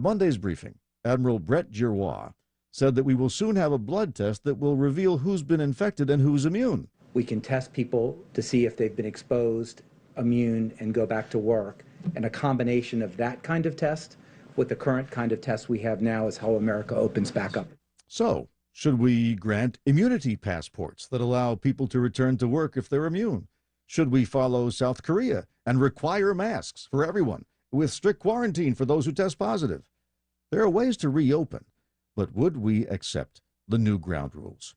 Monday's briefing, Admiral Brett Giroir said that we will soon have a blood test that will reveal who's been infected and who's immune. We can test people to see if they've been exposed, immune, and go back to work. And a combination of that kind of test with the current kind of test we have now is how America opens back up. So, should we grant immunity passports that allow people to return to work if they're immune? Should we follow South Korea and require masks for everyone with strict quarantine for those who test positive? There are ways to reopen, but would we accept the new ground rules?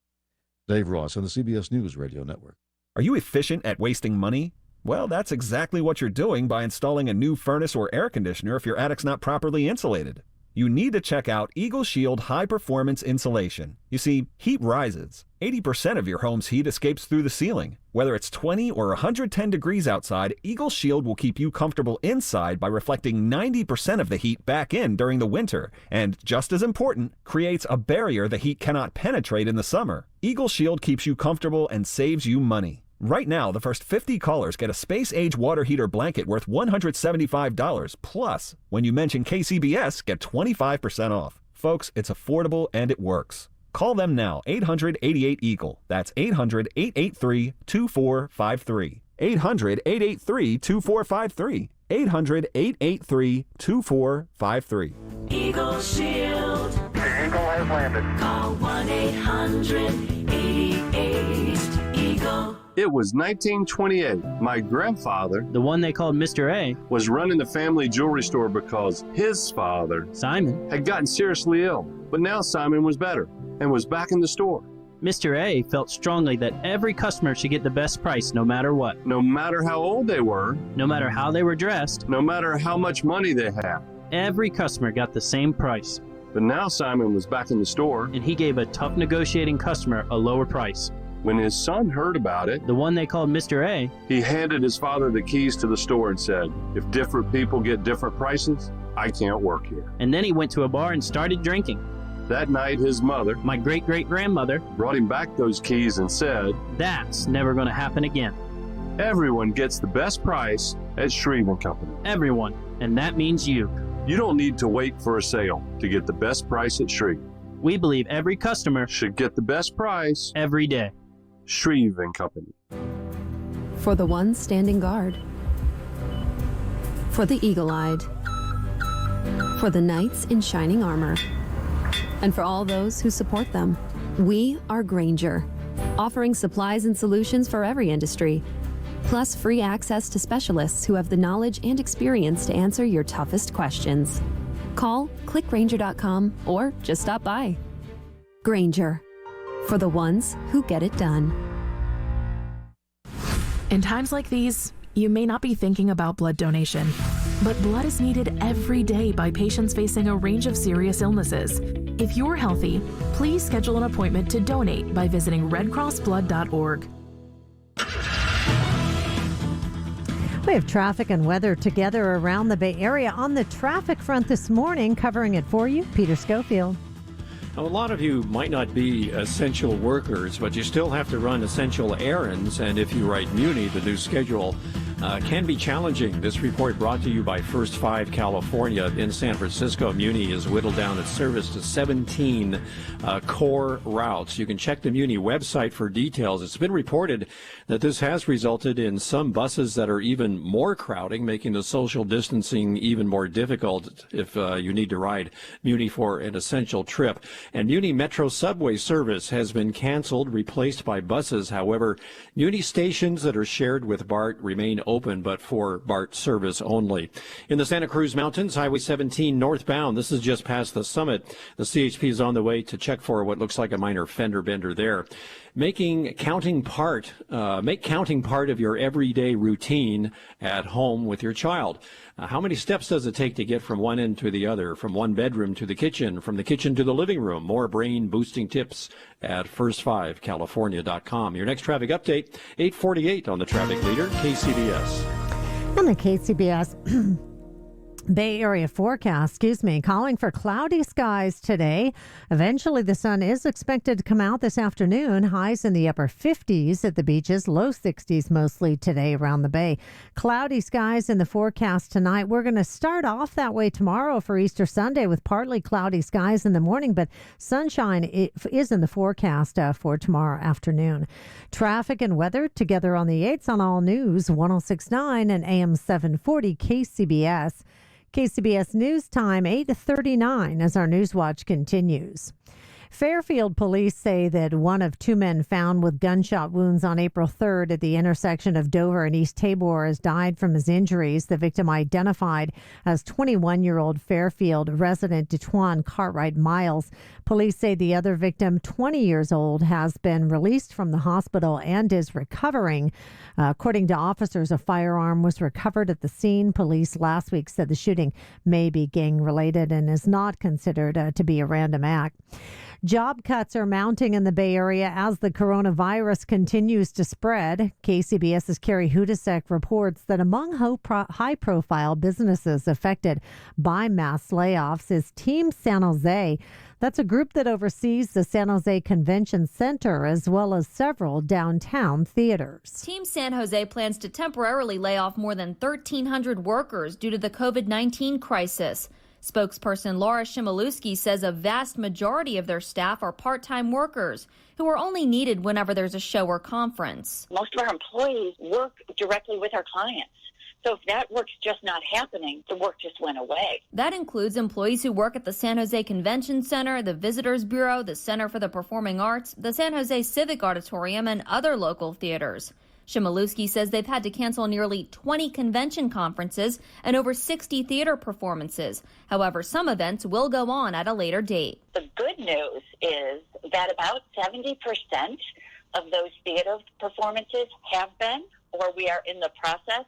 Dave Ross on the CBS News Radio Network. Are you efficient at wasting money? Well, that's exactly what you're doing by installing a new furnace or air conditioner if your attic's not properly insulated. You need to check out Eagle Shield High Performance Insulation. You see, heat rises. 80% of your home's heat escapes through the ceiling. Whether it's 20 or 110 degrees outside, Eagle Shield will keep you comfortable inside by reflecting 90% of the heat back in during the winter. And just as important, creates a barrier the heat cannot penetrate in the summer. Eagle Shield keeps you comfortable and saves you money. Right now, the first 50 callers get a space-age water heater blanket worth $175. Plus, when you mention KCBS, get 25% off. Folks, it's affordable and it works. Call them now, 800-88-EAGLE. That's 800-883-2453. 800-883-2453. 800-883-2453. Eagle Shield. The Eagle has landed. Call 1-800-88-EAGLE. It was 1928. My grandfather, the one they called Mr. A, was running the family jewelry store because his father, Simon, had gotten seriously ill. But now Simon was better and was back in the store. Mr. A felt strongly that every customer should get the best price no matter what. No matter how old they were. No matter how they were dressed. No matter how much money they had. Every customer got the same price. But now Simon was back in the store. And he gave a tough negotiating customer a lower price. When his son heard about it, the one they called Mr. A, he handed his father the keys to the store and said, if different people get different prices, I can't work here. And then he went to a bar and started drinking. That night, his mother, my great-great-grandmother, brought him back those keys and said, that's never going to happen again. Everyone gets the best price at Shreve & Company. Everyone, and that means you. You don't need to wait for a sale to get the best price at Shreve. We believe every customer should get the best price every day. Shreve & Company. For the ones standing guard. For the eagle-eyed. For the knights in shining armor. And for all those who support them. We are Grainger, offering supplies and solutions for every industry, plus free access to specialists who have the knowledge and experience to answer your toughest questions. Call, click Grainger.com, or just stop by. Grainger, for the ones who get it done. In times like these, you may not be thinking about blood donation, but blood is needed every day by patients facing a range of serious illnesses. If you're healthy, please schedule an appointment to donate by visiting redcrossblood.org. We have traffic and weather together around the Bay Area. On the traffic front this morning, covering it for you, Peter Schofield. Now, a lot of you might not be essential workers, but you still have to run essential errands. And if you write Muni, the new schedule can be challenging. This report brought to you by First 5 California. In San Francisco, Muni has whittled down its service to 17 core routes. You can check the Muni website for details. It's been reported that this has resulted in some buses that are even more crowding, making the social distancing even more difficult if you need to ride Muni for an essential trip. And Muni Metro subway service has been canceled, replaced by buses. However, Muni stations that are shared with BART remain open, but for BART service only. In the Santa Cruz Mountains, Highway 17 northbound, this is just past the summit. The CHP is on the way to check for what looks like a minor fender bender there. Make counting part of your everyday routine at home with your child. How many steps does it take to get from one end to the other, from one bedroom to the kitchen, from the kitchen to the living room? More brain-boosting tips at first5california.com. Your next traffic update, 8:48 on the Traffic Leader, KCBS. On the KCBS Bay Area forecast, calling for cloudy skies today. Eventually, the sun is expected to come out this afternoon. Highs in the upper 50s at the beaches, low 60s mostly today around the bay. Cloudy skies in the forecast tonight. We're going to start off that way tomorrow for Easter Sunday with partly cloudy skies in the morning, but sunshine is in the forecast for tomorrow afternoon. Traffic and weather together on the 8s on All News 106.9 and AM 740 KCBS. KCBS News Time 8:39 as our News Watch continues. Fairfield police say that one of two men found with gunshot wounds on April 3rd at the intersection of Dover and East Tabor has died from his injuries. The victim identified as 21-year-old Fairfield resident DeTwan Cartwright Miles. Police say the other victim, 20 years old, has been released from the hospital and is recovering. According to officers, a firearm was recovered at the scene. Police last week said the shooting may be gang-related and is not considered to be a random act. Job cuts are mounting in the Bay Area as the coronavirus continues to spread. KCBS's Carrie Hudasek reports that among high-profile businesses affected by mass layoffs is Team San Jose. That's a group that oversees the San Jose Convention Center as well as several downtown theaters. Team San Jose plans to temporarily lay off more than 1,300 workers due to the COVID-19 crisis. Spokesperson Laura Shimaluski says a vast majority of their staff are part-time workers who are only needed whenever there's a show or conference. Most of our employees work directly with our clients. So if that work's just not happening, the work just went away. That includes employees who work at the San Jose Convention Center, the Visitors Bureau, the Center for the Performing Arts, the San Jose Civic Auditorium, and other local theaters. Shimaluski says they've had to cancel nearly 20 convention conferences and over 60 theater performances. However, some events will go on at a later date. The good news is that about 70% of those theater performances have been, or we are in the process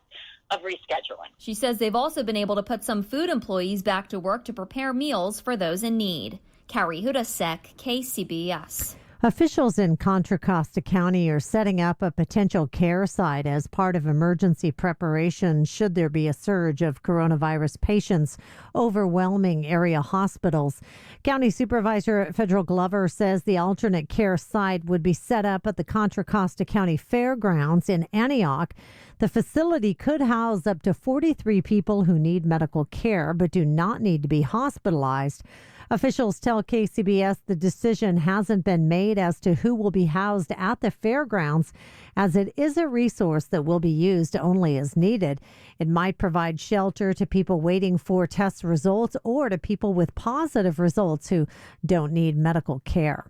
of rescheduling. She says they've also been able to put some food employees back to work to prepare meals for those in need. Carrie Hudasek, KCBS. Officials in Contra Costa County are setting up a potential care site as part of emergency preparation should there be a surge of coronavirus patients overwhelming area hospitals. County Supervisor Federal Glover says the alternate care site would be set up at the Contra Costa County Fairgrounds in Antioch. The facility could house up to 43 people who need medical care but do not need to be hospitalized. Officials tell KCBS the decision hasn't been made as to who will be housed at the fairgrounds, as it is a resource that will be used only as needed. It might provide shelter to people waiting for test results or to people with positive results who don't need medical care.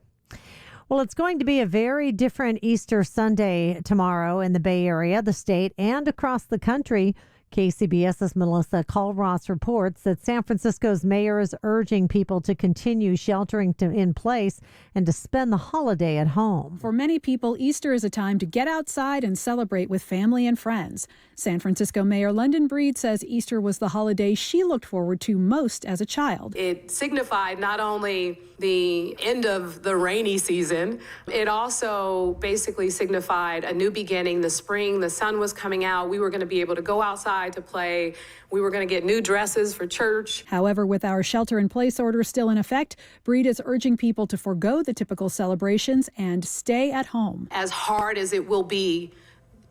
Well, it's going to be a very different Easter Sunday tomorrow in the Bay Area, the state, and across the country. KCBS's Melissa Colross reports that San Francisco's mayor is urging people to continue sheltering in place and to spend the holiday at home. For many people, Easter is a time to get outside and celebrate with family and friends. San Francisco Mayor London Breed says Easter was the holiday she looked forward to most as a child. It signified not only the end of the rainy season, it also basically signified a new beginning, the spring, the sun was coming out, we were going to be able to go outside to play, we were going to get new dresses for church. However, with our shelter-in-place order still in effect, Breed is urging people to forego the typical celebrations and stay at home. As hard as it will be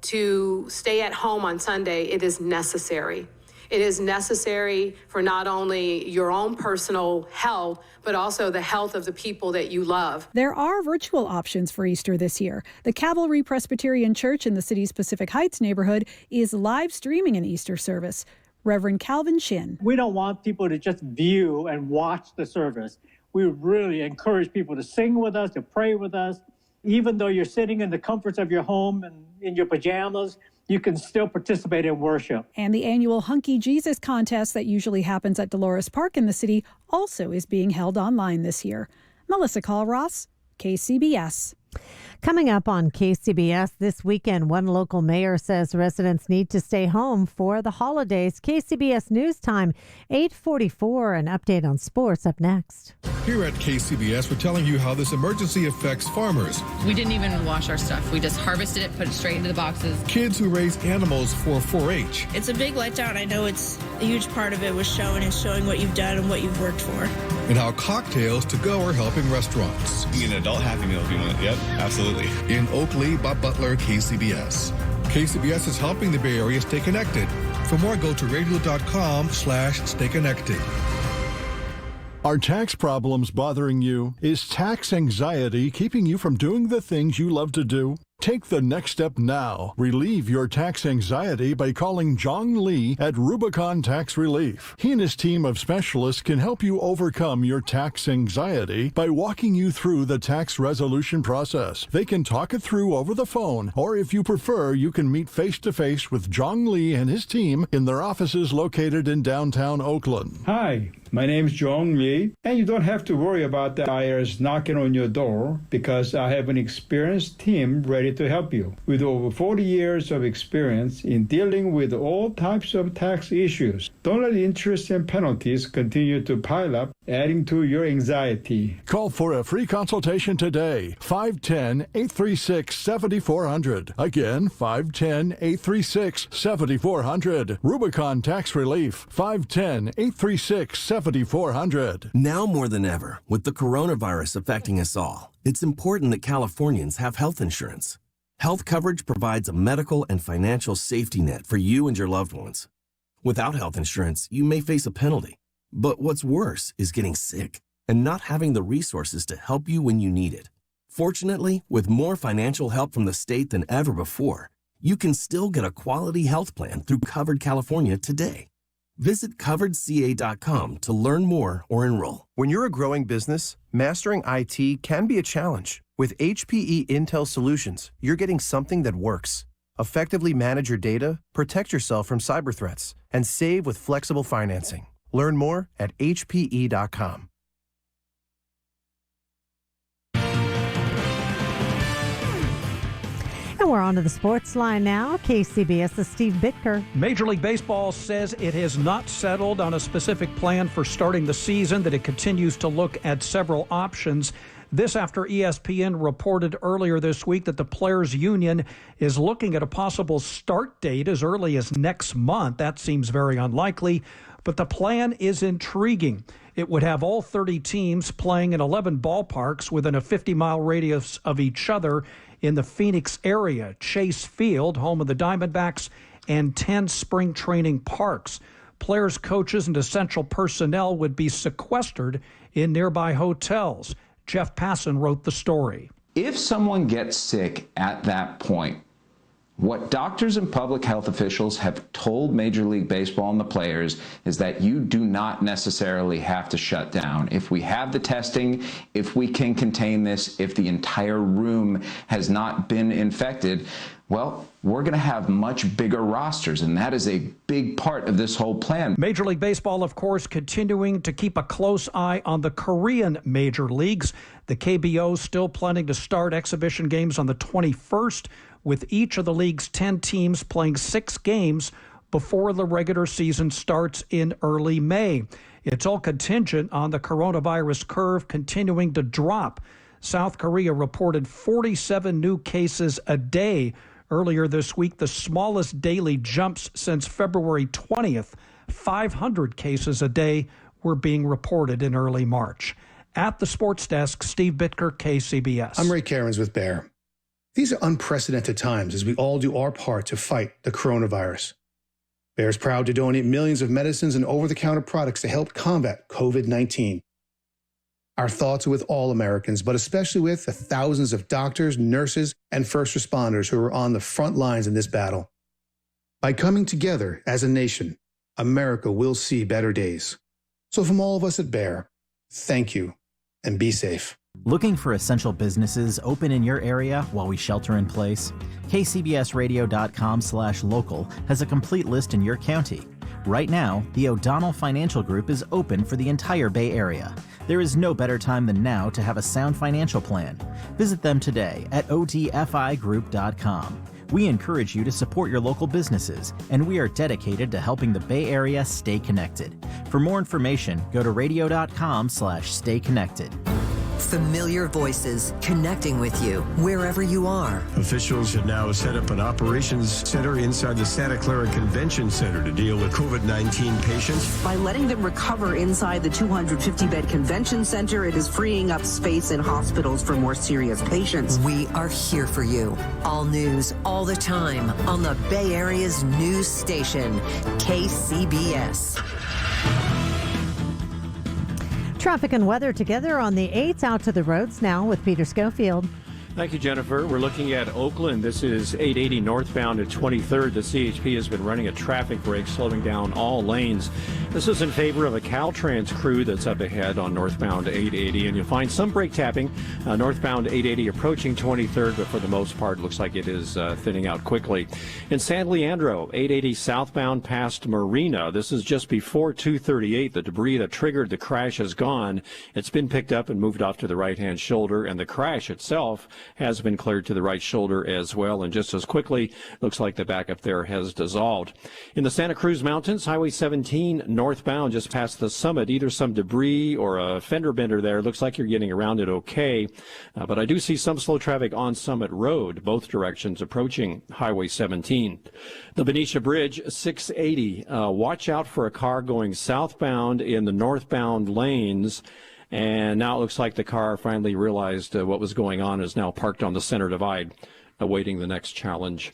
to stay at home on Sunday, it is necessary. It is necessary for not only your own personal health, but also the health of the people that you love. There are virtual options for Easter this year. The Cavalry Presbyterian Church in the city's Pacific Heights neighborhood is live streaming an Easter service. Reverend Calvin Shin. We don't want people to just view and watch the service. We really encourage people to sing with us, to pray with us. Even though you're sitting in the comforts of your home and in your pajamas, you can still participate in worship. And the annual Hunky Jesus contest that usually happens at Dolores Park in the city also is being held online this year. Melissa Colross, KCBS. Coming up on KCBS this weekend, one local mayor says residents need to stay home for the holidays. KCBS News Time, 8:44. An update on sports up next. Here at KCBS, we're telling you how this emergency affects farmers. We didn't even wash our stuff. We just harvested it, put it straight into the boxes. Kids who raise animals for 4-H. It's a big letdown. I know it's a huge part of it was showing what you've done and what you've worked for. And how cocktails to go are helping restaurants. An adult Happy Meal if you want it. Yep, absolutely. In Oakley, Bob Butler, KCBS. KCBS is helping the Bay Area stay connected. For more, go to radio.com/stay connected. Are tax problems bothering you? Is tax anxiety keeping you from doing the things you love to do? Take the next step now. Relieve your tax anxiety by calling Jong Lee at Rubicon Tax Relief. He and his team of specialists can help you overcome your tax anxiety by walking you through the tax resolution process. They can talk it through over the phone, or if you prefer, you can meet face-to-face with Jong Lee and his team in their offices located in downtown Oakland. Hi, my name is Jong Lee, and you don't have to worry about the IRS knocking on your door because I have an experienced team ready to help you. With over 40 years of experience in dealing with all types of tax issues, don't let interest and penalties continue to pile up, adding to your anxiety. Call for a free consultation today. 510-836-7400. Again, 510-836-7400. Rubicon Tax Relief. 510-836-7400. Now more than ever, with the coronavirus affecting us all, it's important that Californians have health insurance. Health coverage provides a medical and financial safety net for you and your loved ones. Without health insurance, you may face a penalty. But what's worse is getting sick and not having the resources to help you when you need it. Fortunately, with more financial help from the state than ever before, you can still get a quality health plan through Covered California today. Visit coveredca.com to learn more or enroll. When you're a growing business, mastering IT can be a challenge. With HPE Intel Solutions, you're getting something that works. Effectively manage your data, protect yourself from cyber threats, and save with flexible financing. Learn more at hpe.com. And we're on to the sports line now. KCBS's Steve Bitker. Major League Baseball says it has not settled on a specific plan for starting the season, that it continues to look at several options. This after ESPN reported earlier this week that the Players Union is looking at a possible start date as early as next month. That seems very unlikely, but the plan is intriguing. It would have all 30 teams playing in 11 ballparks within a 50-mile radius of each other in the Phoenix area, Chase Field, home of the Diamondbacks, and 10 spring training parks. Players, coaches, and essential personnel would be sequestered in nearby hotels. Jeff Passan wrote the story. If someone gets sick at that point, what doctors and public health officials have told Major League Baseball and the players is that you do not necessarily have to shut down. If we have the testing, if we can contain this, if the entire room has not been infected, well, we're going to have much bigger rosters, and that is a big part of this whole plan. Major League Baseball, of course, continuing to keep a close eye on the Korean major leagues. The KBO still planning to start exhibition games on the 21st, with each of the league's 10 teams playing 6 games before the regular season starts in early May. It's all contingent on the coronavirus curve continuing to drop. South Korea reported 47 new cases a day earlier this week, the smallest daily jumps since February 20th. 500 cases a day were being reported in early March. At the sports desk, Steve Bitker, KCBS. I'm Ray Cairns with Bayer. These are unprecedented times as we all do our part to fight the coronavirus. Bayer is proud to donate millions of medicines and over-the-counter products to help combat COVID-19. Our thoughts are with all Americans, but especially with the thousands of doctors, nurses, and first responders who are on the front lines in this battle. By coming together as a nation, America will see better days. So from all of us at Bayer, thank you, and be safe. Looking for essential businesses open in your area while we shelter in place? KCBSradio.com/local has a complete list in your county. Right now, the O'Donnell Financial Group is open for the entire Bay Area. There is no better time than now to have a sound financial plan. Visit them today at odfigroup.com. We encourage you to support your local businesses, and we are dedicated to helping the Bay Area stay connected. For more information, go to radio.com/stay connected. Familiar voices connecting with you wherever you are. Officials have now set up an operations center inside the Santa Clara Convention Center to deal with COVID-19 patients. By letting them recover inside the 250-bed convention center, it is freeing up space in hospitals for more serious patients. We are here for you. All news, all the time, on the Bay Area's news station, KCBS. Traffic and weather together on the 8s. Out to the roads now with Peter Schofield. Thank you, Jennifer. We're looking at Oakland. This is 880 northbound at 23rd. The CHP has been running a traffic brake, slowing down all lanes. This is in favor of a Caltrans crew that's up ahead on northbound 880. And you'll find some brake tapping northbound 880 approaching 23rd, but for the most part, looks like it is thinning out quickly. In San Leandro, 880 southbound past Marina. This is just before 238. The debris that triggered the crash is gone. It's been picked up and moved off to the right-hand shoulder, and the crash itself has been cleared to the right shoulder as well. And just as quickly, looks like the backup there has dissolved. In the Santa Cruz Mountains, Highway 17 northbound just past the summit, either some debris or a fender bender there. Looks like you're getting around it okay. But I do see some slow traffic on Summit Road, both directions approaching Highway 17. The Benicia Bridge, 680. Watch out for a car going southbound in the northbound lanes. And now it looks like the car finally realized what was going on, is now parked on the center divide, awaiting the next challenge.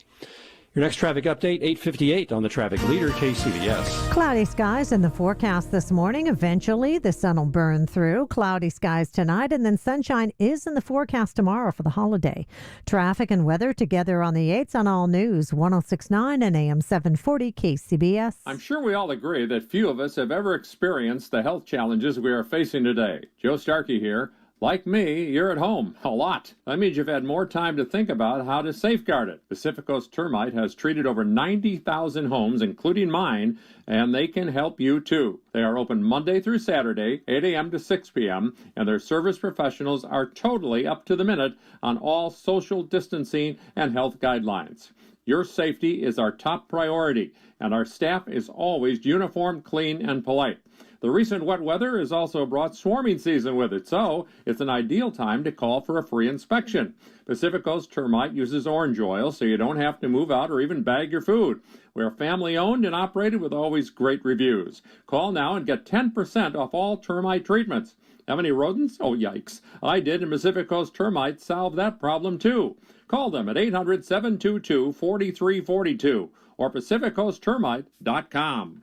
Your next traffic update, 8:58 on the traffic leader, KCBS. Cloudy skies in the forecast this morning. Eventually, the sun will burn through. Cloudy skies tonight, and then sunshine is in the forecast tomorrow for the holiday. Traffic and weather together on the 8s on All News, 106.9 and AM 740 KCBS. I'm sure we all agree that few of us have ever experienced the health challenges we are facing today. Joe Starkey here. Like me, you're at home a lot. That means you've had more time to think about how to safeguard it. Pacific Coast Termite has treated over 90,000 homes, including mine, and they can help you too. They are open Monday through Saturday, 8 a.m. to 6 p.m., and their service professionals are totally up to the minute on all social distancing and health guidelines. Your safety is our top priority, and our staff is always uniformed, clean, and polite. The recent wet weather has also brought swarming season with it, so it's an ideal time to call for a free inspection. Pacific Coast Termite uses orange oil, so you don't have to move out or even bag your food. We're family-owned and operated with always great reviews. Call now and get 10% off all termite treatments. Have any rodents? Oh, yikes. I did, and Pacific Coast Termite solved that problem, too. Call them at 800-722-4342 or PacificCoastTermite.com.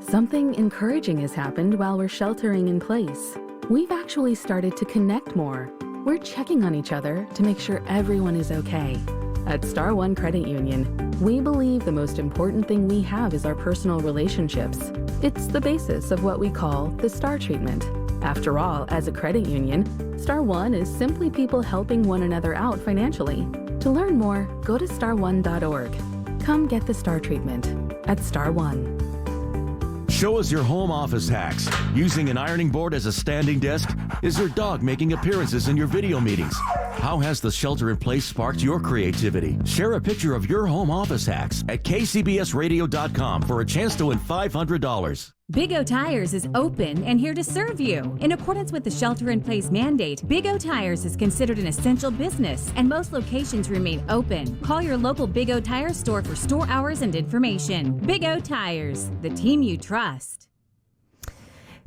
Something encouraging has happened while we're sheltering in place. We've actually started to connect more. We're checking on each other to make sure everyone is okay. At Star One Credit Union, we believe the most important thing we have is our personal relationships. It's the basis of what we call the STAR treatment. After all, as a credit union, Star One is simply people helping one another out financially. To learn more, go to starone.org. Come get the STAR treatment at Star One. Show us your home office hacks. Using an ironing board as a standing desk? Is your dog making appearances in your video meetings? How has the shelter-in-place sparked your creativity? Share a picture of your home office hacks at kcbsradio.com for a chance to win $500. Big O Tires is open and here to serve you. In accordance with the shelter-in-place mandate, Big O Tires is considered an essential business, and most locations remain open. Call your local Big O Tires store for store hours and information. Big O Tires, the team you trust.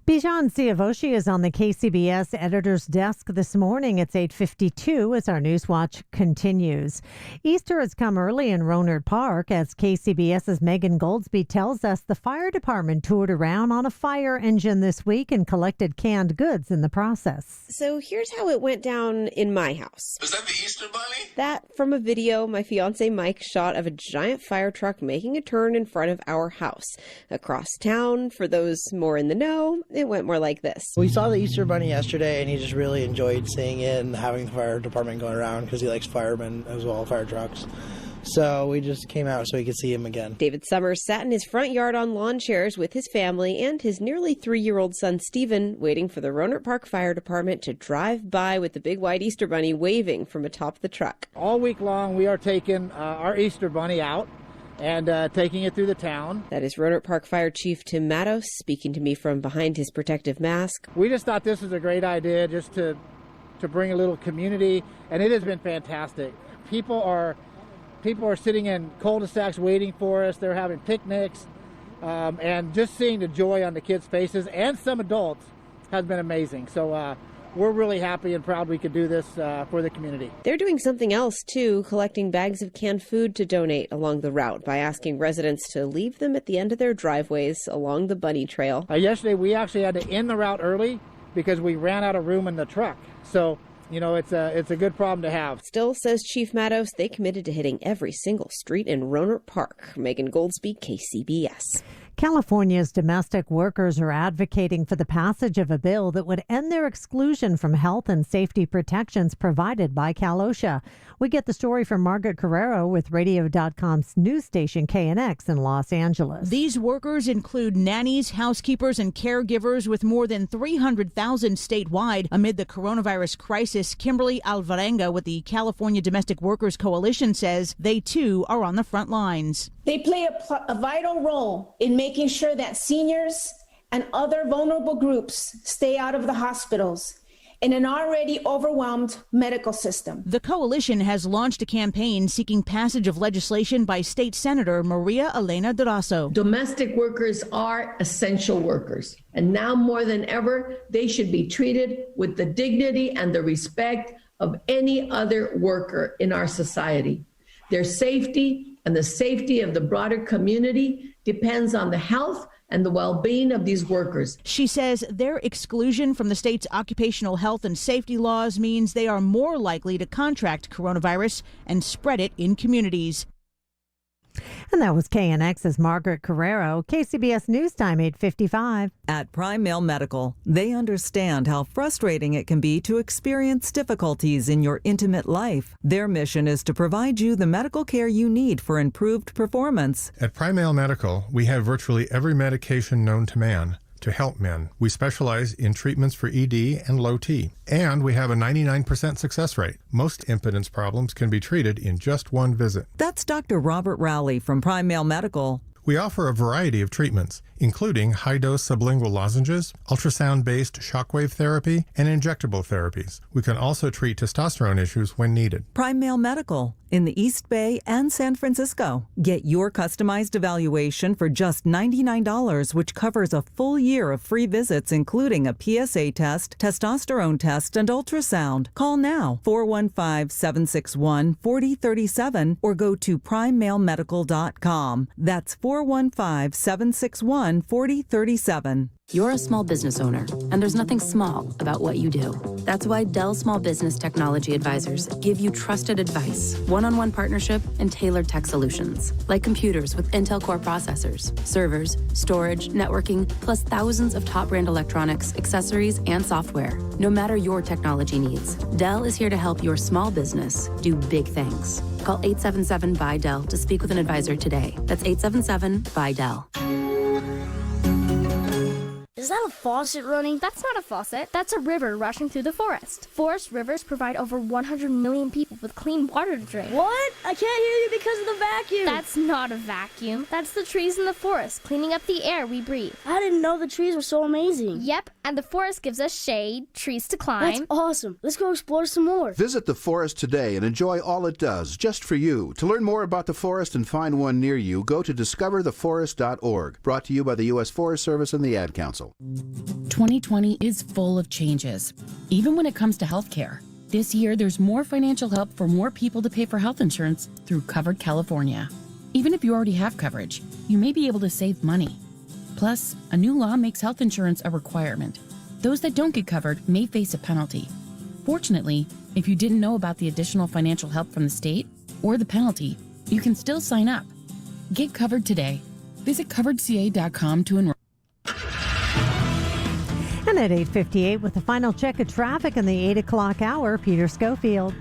Bijan Siavoshi is on the KCBS editor's desk this morning. It's 8:52 as our Newswatch continues. Easter has come early in Rohnert Park. As KCBS's Megan Goldsby tells us, the fire department toured around on a fire engine this week and collected canned goods in the process. So here's how it went down in my house. Is that the Easter Bunny? That from a video my fiance Mike shot of a giant fire truck making a turn in front of our house. Across town, for those more in the know, it went more like this. We saw the Easter Bunny yesterday, and he just really enjoyed seeing it and having the fire department going around because he likes firemen as well, fire trucks. So we just came out so we could see him again. David Summers sat in his front yard on lawn chairs with his family and his nearly 3-year-old son, Stephen, waiting for the Rohnert Park Fire Department to drive by with the big white Easter Bunny waving from atop the truck. All week long, we are taking our Easter Bunny out and taking it through the town. That is Rohnert Park Fire Chief Tim Mattos speaking to me from behind his protective mask. We just thought this was a great idea just to bring a little community, and it has been fantastic. People are sitting in cul-de-sacs waiting for us. They're having picnics, and just seeing the joy on the kids' faces and some adults has been amazing. So we're really happy and proud we could do this for the community. They're doing something else, too, collecting bags of canned food to donate along the route by asking residents to leave them at the end of their driveways along the bunny trail. Yesterday, we actually had to end the route early because we ran out of room in the truck. So, you know, it's a good problem to have. Still, says Chief Mattos, they committed to hitting every single street in Rohnert Park. Megan Goldsby, KCBS. California's domestic workers are advocating for the passage of a bill that would end their exclusion from health and safety protections provided by Cal OSHA. We get the story from Margaret Carrero with Radio.com's news station KNX in Los Angeles. These workers include nannies, housekeepers, and caregivers with more than 300,000 statewide. Amid the coronavirus crisis, Kimberly Alvarenga with the California Domestic Workers Coalition says they too are on the front lines. They play a vital role in making sure that seniors and other vulnerable groups stay out of the hospitals in an already overwhelmed medical system. The coalition has launched a campaign seeking passage of legislation by State Senator Maria Elena Durazo. Domestic workers are essential workers, and now more than ever, they should be treated with the dignity and the respect of any other worker in our society. Their safety and the safety of the broader community depends on the health and the well-being of these workers. She says their exclusion from the state's occupational health and safety laws means they are more likely to contract coronavirus and spread it in communities. And that was KNX's Margaret Carrero. KCBS News Time, 8:55. At Prime Mail Medical, they understand how frustrating it can be to experience difficulties in your intimate life. Their mission is to provide you the medical care you need for improved performance. At Prime Mail Medical, we have virtually every medication known to man to help men. We specialize in treatments for ED and low T, and we have a 99% success rate. Most impotence problems can be treated in just one visit. That's Dr. Robert Rowley from Prime Mail Medical. We offer a variety of treatments, including high-dose sublingual lozenges, ultrasound-based shockwave therapy, and injectable therapies. We can also treat testosterone issues when needed. Prime Mail Medical in the East Bay and San Francisco. Get your customized evaluation for just $99, which covers a full year of free visits, including a PSA test, testosterone test, and ultrasound. Call now, 415-761-4037, or go to primemailmedical.com. That's 415-761-4037. You're a small business owner, and there's nothing small about what you do. That's why Dell Small Business Technology Advisors give you trusted advice, one-on-one partnership, and tailored tech solutions, like computers with Intel Core processors, servers, storage, networking, plus thousands of top brand electronics, accessories, and software. No matter your technology needs, Dell is here to help your small business do big things. Call 877-BUY-DELL to speak with an advisor today. That's 877-BUY-DELL. Is that a faucet running? That's not a faucet. That's a river rushing through the forest. Forest rivers provide over 100 million people with clean water to drink. What? I can't hear you because of the vacuum. That's not a vacuum. That's the trees in the forest cleaning up the air we breathe. I didn't know the trees were so amazing. Yep, and the forest gives us shade, trees to climb. That's awesome. Let's go explore some more. Visit the forest today and enjoy all it does, just for you. To learn more about the forest and find one near you, go to discovertheforest.org. Brought to you by the U.S. Forest Service and the Ad Council. 2020 is full of changes, even when it comes to healthcare. This year, there's more financial help for more people to pay for health insurance through Covered California. Even if you already have coverage, you may be able to save money. Plus, a new law makes health insurance a requirement. Those that don't get covered may face a penalty. Fortunately, if you didn't know about the additional financial help from the state or the penalty, you can still sign up. Get covered today. Visit coveredca.com to enroll. And at 8:58, with the final check of traffic in the 8 o'clock hour, Peter Schofield.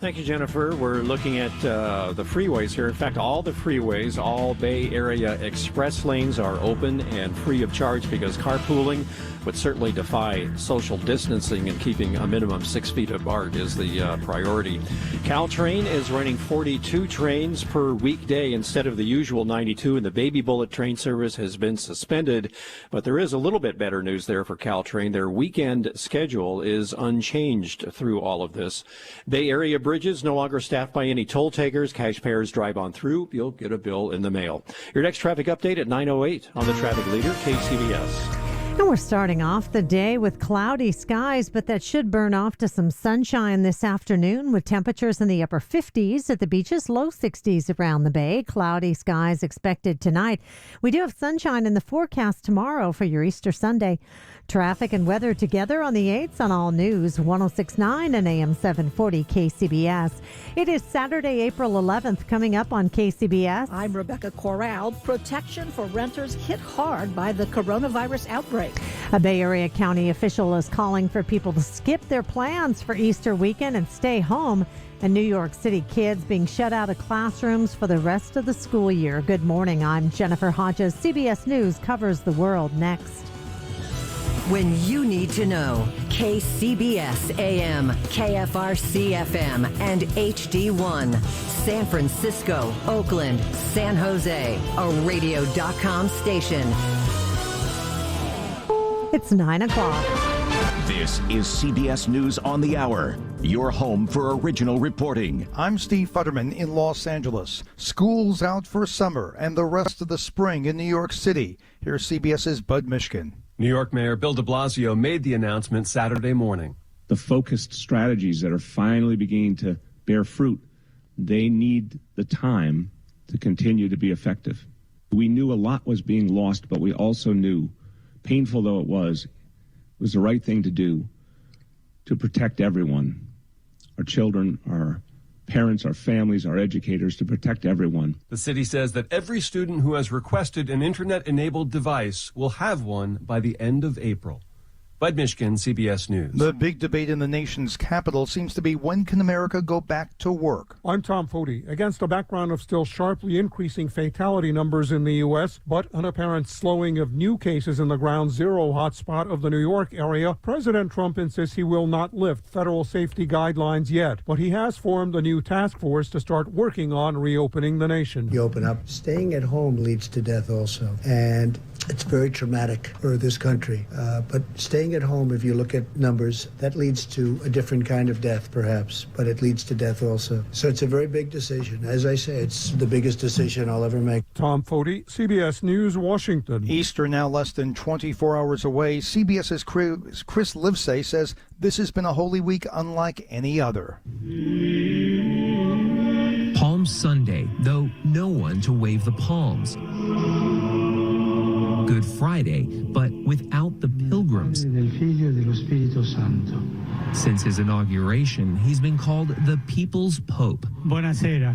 Thank you, Jennifer. We're looking at the freeways here. In fact, all the freeways, all Bay Area express lanes are open and free of charge because carpooling would certainly defy social distancing, and keeping a minimum 6 feet apart is the priority. Caltrain is running 42 trains per weekday instead of the usual 92, and the Baby Bullet train service has been suspended. But there is a little bit better news there for Caltrain. Their weekend schedule is unchanged through all of this. Bay Area bridges no longer staffed by any toll takers. Cash payers drive on through. You'll get a bill in the mail. Your next traffic update at 9:08 on the Traffic Leader, KCBS. And we're starting off the day with cloudy skies, but that should burn off to some sunshine this afternoon with temperatures in the upper 50s at the beaches, low 60s around the bay. Cloudy skies expected tonight. We do have sunshine in the forecast tomorrow for your Easter Sunday. Traffic and weather together on the 8s on All News 106.9 and AM 740 KCBS. It is Saturday, April 11th, coming up on KCBS. I'm Rebecca Corral. Protection for renters hit hard by the coronavirus outbreak. A Bay Area county official is calling for people to skip their plans for Easter weekend and stay home. And New York City kids being shut out of classrooms for the rest of the school year. Good morning. I'm Jennifer Hodges. CBS News covers the world next. When you need to know, KCBS AM, KFRC FM, and HD1. San Francisco, Oakland, San Jose, a radio.com station. It's 9 o'clock. This is CBS News on the Hour, your home for original reporting. I'm Steve Futterman in Los Angeles. School's out for summer and the rest of the spring in New York City. Here's CBS's Bud Mishkin. New York Mayor Bill de Blasio made the announcement Saturday morning. The focused strategies that are finally beginning to bear fruit, they need the time to continue to be effective. We knew a lot was being lost, but we also knew, painful though it was the right thing to do to protect everyone, our children, our parents, our families, our educators, to protect everyone. The city says that every student who has requested an internet-enabled device will have one by the end of April. Bud Mishkin, CBS News. The big debate in the nation's capital seems to be, when can America go back to work? I'm Tom Foti. Against a background of still sharply increasing fatality numbers in the U.S., but an apparent slowing of new cases in the ground zero hotspot of the New York area, President Trump insists he will not lift federal safety guidelines yet, but he has formed a new task force to start working on reopening the nation. You open up. Staying at home leads to death also, and it's very traumatic for this country. But staying at home, if you look at numbers, that leads to a different kind of death, perhaps, but it leads to death also. So it's a very big decision. As I say, it's the biggest decision I'll ever make. Tom Foti, CBS News, Washington. Easter now less than 24 hours away. CBS's Chris Livesay says this has been a Holy Week unlike any other. Palm Sunday, though no one to wave the palms. Good Friday, but without the pilgrims. Since his inauguration, he's been called the People's Pope. Buonasera.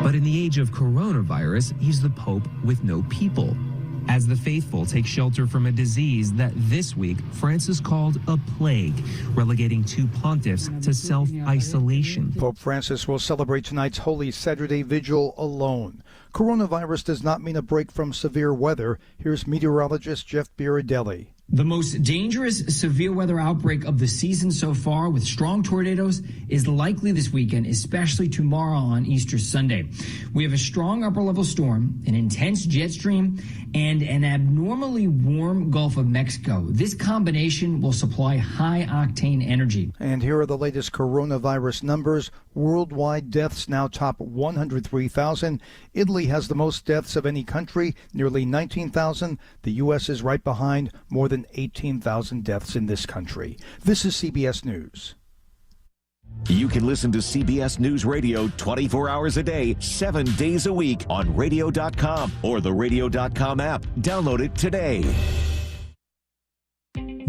But in the age of coronavirus, he's the Pope with no people. As the faithful take shelter from a disease that this week Francis called a plague, relegating two pontiffs to self-isolation. Pope Francis will celebrate tonight's Holy Saturday Vigil alone. Coronavirus does not mean a break from severe weather. Here's meteorologist Jeff Biradelli. The most dangerous severe weather outbreak of the season so far, with strong tornadoes, is likely this weekend, especially tomorrow on Easter Sunday. We have a strong upper-level storm, an intense jet stream, and an abnormally warm Gulf of Mexico. This combination will supply high-octane energy. And here are the latest coronavirus numbers. Worldwide deaths now top 103,000. Italy has the most deaths of any country, nearly 19,000. The U.S. is right behind, more than 18,000 deaths in this country. This is CBS News. You can listen to CBS News Radio 24 hours a day, 7 days a week on radio.com or the radio.com app. Download it today.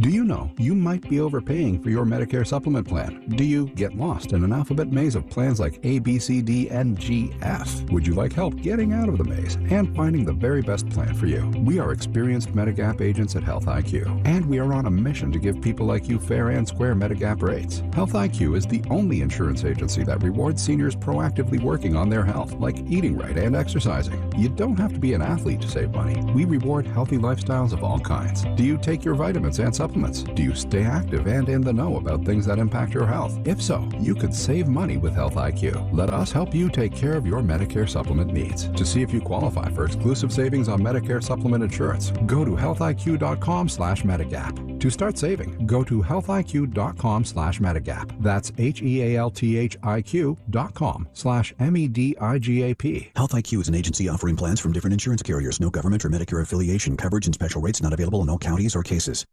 Do you know you might be overpaying for your Medicare supplement plan? Do you get lost in an alphabet maze of plans like A, B, C, D, and G, F? Would you like help getting out of the maze and finding the very best plan for you? We are experienced Medigap agents at Health IQ, and we are on a mission to give people like you fair and square Medigap rates. Health IQ is the only insurance agency that rewards seniors proactively working on their health, like eating right and exercising. You don't have to be an athlete to save money. We reward healthy lifestyles of all kinds. Do you take your vitamins and supplements? Do you stay active and in the know about things that impact your health? If so, you could save money with Health IQ. Let us help you take care of your Medicare supplement needs. To see if you qualify for exclusive savings on Medicare supplement insurance, go to healthiq.com/Medigap. To start saving, go to healthiq.com/Medigap. That's HEALTHIQ.com/MEDIGAP. Health IQ is an agency offering plans from different insurance carriers. No government or Medicare affiliation. Coverage and special rates not available in all counties or cases.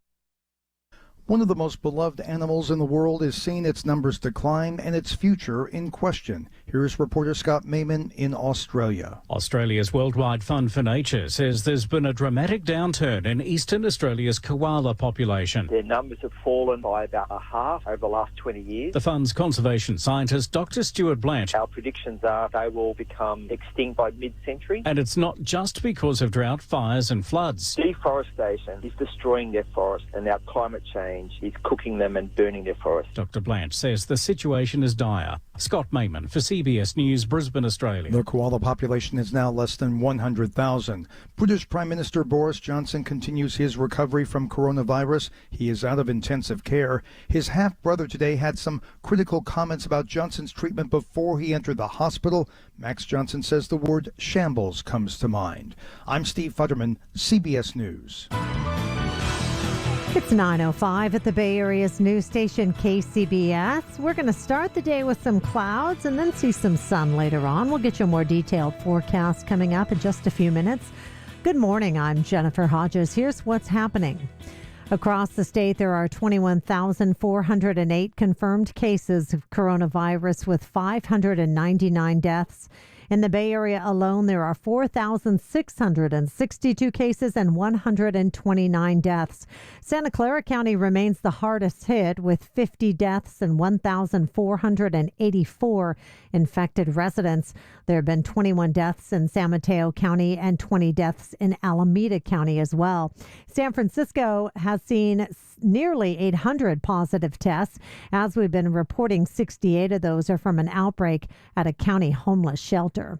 One of the most beloved animals in the world is seeing its numbers decline and its future in question. Here's reporter Scott Mayman in Australia. Australia's Worldwide Fund for Nature says there's been a dramatic downturn in eastern Australia's koala population. Their numbers have fallen by about a half over the last 20 years. The fund's conservation scientist, Dr. Stuart Blanche. Our predictions are they will become extinct by mid-century. And it's not just because of drought, fires and floods. Deforestation is destroying their forests, and our climate change is cooking them and burning their forests. Dr. Blanche says the situation is dire. Scott Mayman for CBS News, Brisbane, Australia. The koala population is now less than 100,000. British Prime Minister Boris Johnson continues his recovery from coronavirus. He is out of intensive care. His half-brother today had some critical comments about Johnson's treatment before he entered the hospital. Max Johnson says the word shambles comes to mind. I'm Steve Futterman, CBS News. It's 9:05 at the Bay Area's news station KCBS. We're going to start the day with some clouds and then see some sun later on. We'll get you a more detailed forecast coming up in just a few minutes. Good morning. I'm Jennifer Hodges. Here's what's happening. Across the state, there are 21,408 confirmed cases of coronavirus with 599 deaths. In the Bay Area alone, there are 4,662 cases and 129 deaths. Santa Clara County remains the hardest hit with 50 deaths and 1,484 infected residents. There have been 21 deaths in San Mateo County and 20 deaths in Alameda County as well. San Francisco has seen nearly 800 positive tests. As we've been reporting, 68 of those are from an outbreak at a county homeless shelter.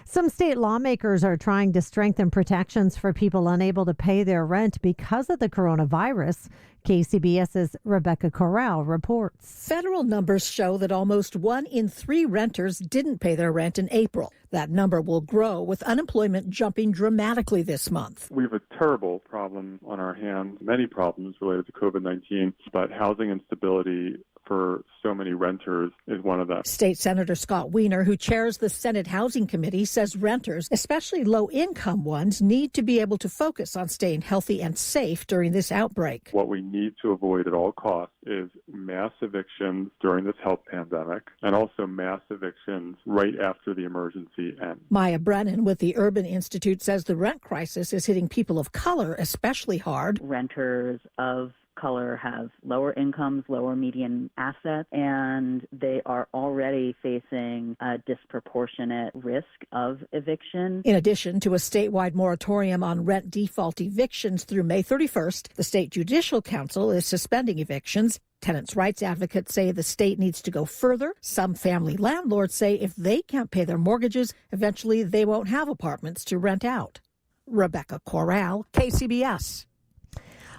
Some state lawmakers are trying to strengthen protections for people unable to pay their rent because of the coronavirus. KCBS's Rebecca Corral reports. Federal numbers show that almost 1 in 3 renters didn't pay their rent in April. That number will grow with unemployment jumping dramatically this month. We have a terrible problem on our hands, many problems related to COVID-19, but housing instability for so many renters is one of them. State Senator Scott Wiener, who chairs the Senate Housing Committee, says renters, especially low-income ones, need to be able to focus on staying healthy and safe during this outbreak. What we need to avoid at all costs is mass evictions during this health pandemic and also mass evictions right after the emergency ends. Maya Brennan with the Urban Institute says the rent crisis is hitting people of color especially hard. Renters of color have lower incomes, lower median assets, and they are already facing a disproportionate risk of eviction. In addition to a statewide moratorium on rent default evictions through May 31st, the State Judicial Council is suspending evictions. Tenants' rights advocates say the state needs to go further. Some family landlords say if they can't pay their mortgages, eventually they won't have apartments to rent out. Rebecca Corral, KCBS.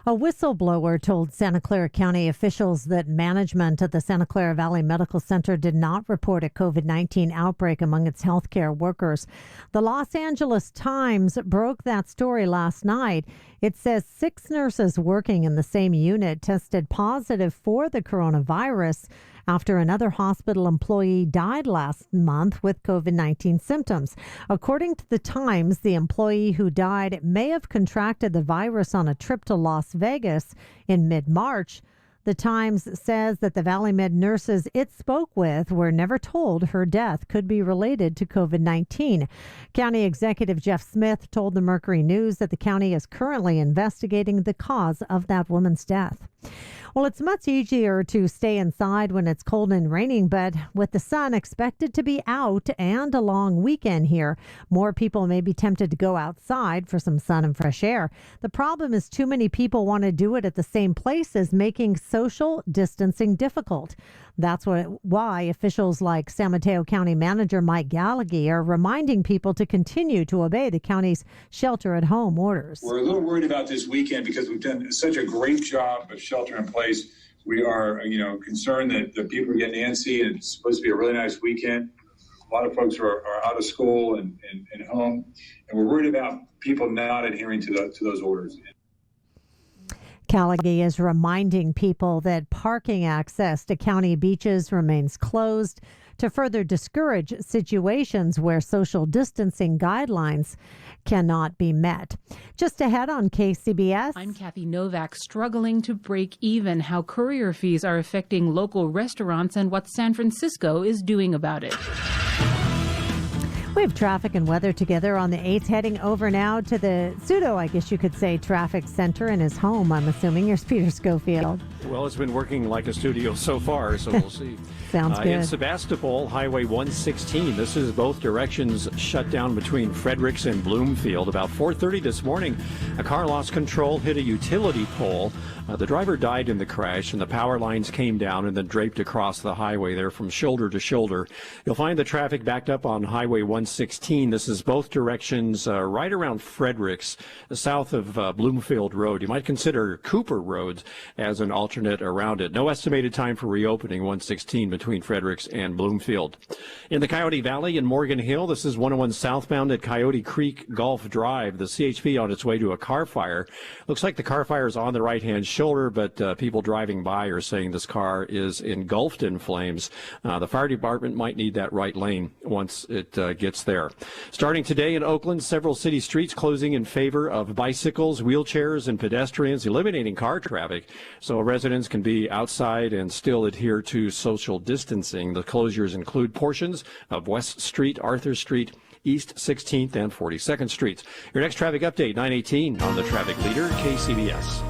A whistleblower told Santa Clara County officials that management at the Santa Clara Valley Medical Center did not report a COVID-19 outbreak among its healthcare workers. The Los Angeles Times broke that story last night. It says 6 nurses working in the same unit tested positive for the coronavirus after another hospital employee died last month with COVID-19 symptoms. According to the Times, the employee who died may have contracted the virus on a trip to Las Vegas in mid-March. The Times says that the Valley Med nurses it spoke with were never told her death could be related to COVID-19. County Executive Jeff Smith told the Mercury News that the county is currently investigating the cause of that woman's death. Well, it's much easier to stay inside when it's cold and raining, but with the sun expected to be out and a long weekend here, more people may be tempted to go outside for some sun and fresh air. The problem is too many people want to do it at the same places, making social distancing difficult. That's why officials like San Mateo County Manager Mike Gallagher are reminding people to continue to obey the county's shelter-at-home orders. We're a little worried about this weekend because we've done such a great job of shelter in place. We are, concerned that the people are getting antsy, and it's supposed to be a really nice weekend. A lot of folks are out of school and home, and we're worried about people not adhering to those orders. Gallagher is reminding people that parking access to county beaches remains closed to further discourage situations where social distancing guidelines cannot be met. Just ahead on KCBS. I'm Kathy Novak, struggling to break even, how courier fees are affecting local restaurants and what San Francisco is doing about it. We have traffic and weather together on the 8th, heading over now to the I guess you could say, traffic center in his home. I'm assuming. Here's Peter Schofield. Well, it's been working like a studio so far, so we'll see. Sounds good. In Sebastopol, Highway 116, this is both directions shut down between Fredericks and Bloomfield. About 4:30 this morning, a car lost control, hit a utility pole. The driver died in the crash, and the power lines came down and then draped across the highway there from shoulder to shoulder. You'll find the traffic backed up on Highway 116. This is both directions right around Fredericks, south of Bloomfield Road. You might consider Cooper Road as an alternate around it. No estimated time for reopening 116 between Fredericks and Bloomfield. In the Coyote Valley in Morgan Hill, this is 101 southbound at Coyote Creek Gulf Drive. The CHP on its way to a car fire. Looks like the car fire is on the right-hand shoulder, but people driving by are saying this car is engulfed in flames. The fire department might need that right lane once it gets there. Starting today in Oakland, several city streets closing in favor of bicycles, wheelchairs, and pedestrians, eliminating car traffic so residents can be outside and still adhere to social distancing. The closures include portions of West Street, Arthur Street, East 16th, and 42nd Streets. Your next traffic update, 9:18 on the Traffic Leader, KCBS.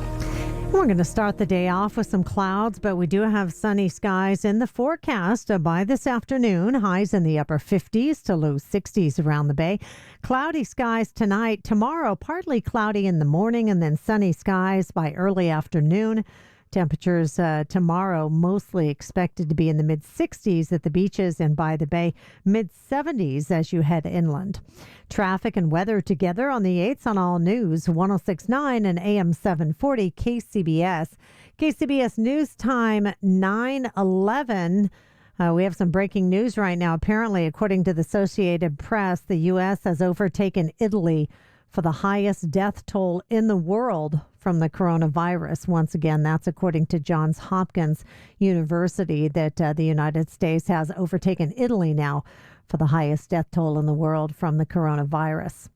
We're going to start the day off with some clouds, but we do have sunny skies in the forecast by this afternoon. Highs in the upper 50s to low 60s around the bay. Cloudy skies tonight. Tomorrow, partly cloudy in the morning and then sunny skies by early afternoon. Temperatures tomorrow mostly expected to be in the mid-60s at the beaches and by the bay, mid-70s as you head inland. Traffic and weather together on the 8th on All News, 106.9 and AM 740 KCBS. KCBS News Time, 9:11. We have some breaking news right now. Apparently, according to the Associated Press, the U.S. has overtaken Italy for the highest death toll in the world from the coronavirus. Once again, that's according to Johns Hopkins University, that the United States has overtaken Italy now for the highest death toll in the world from the coronavirus.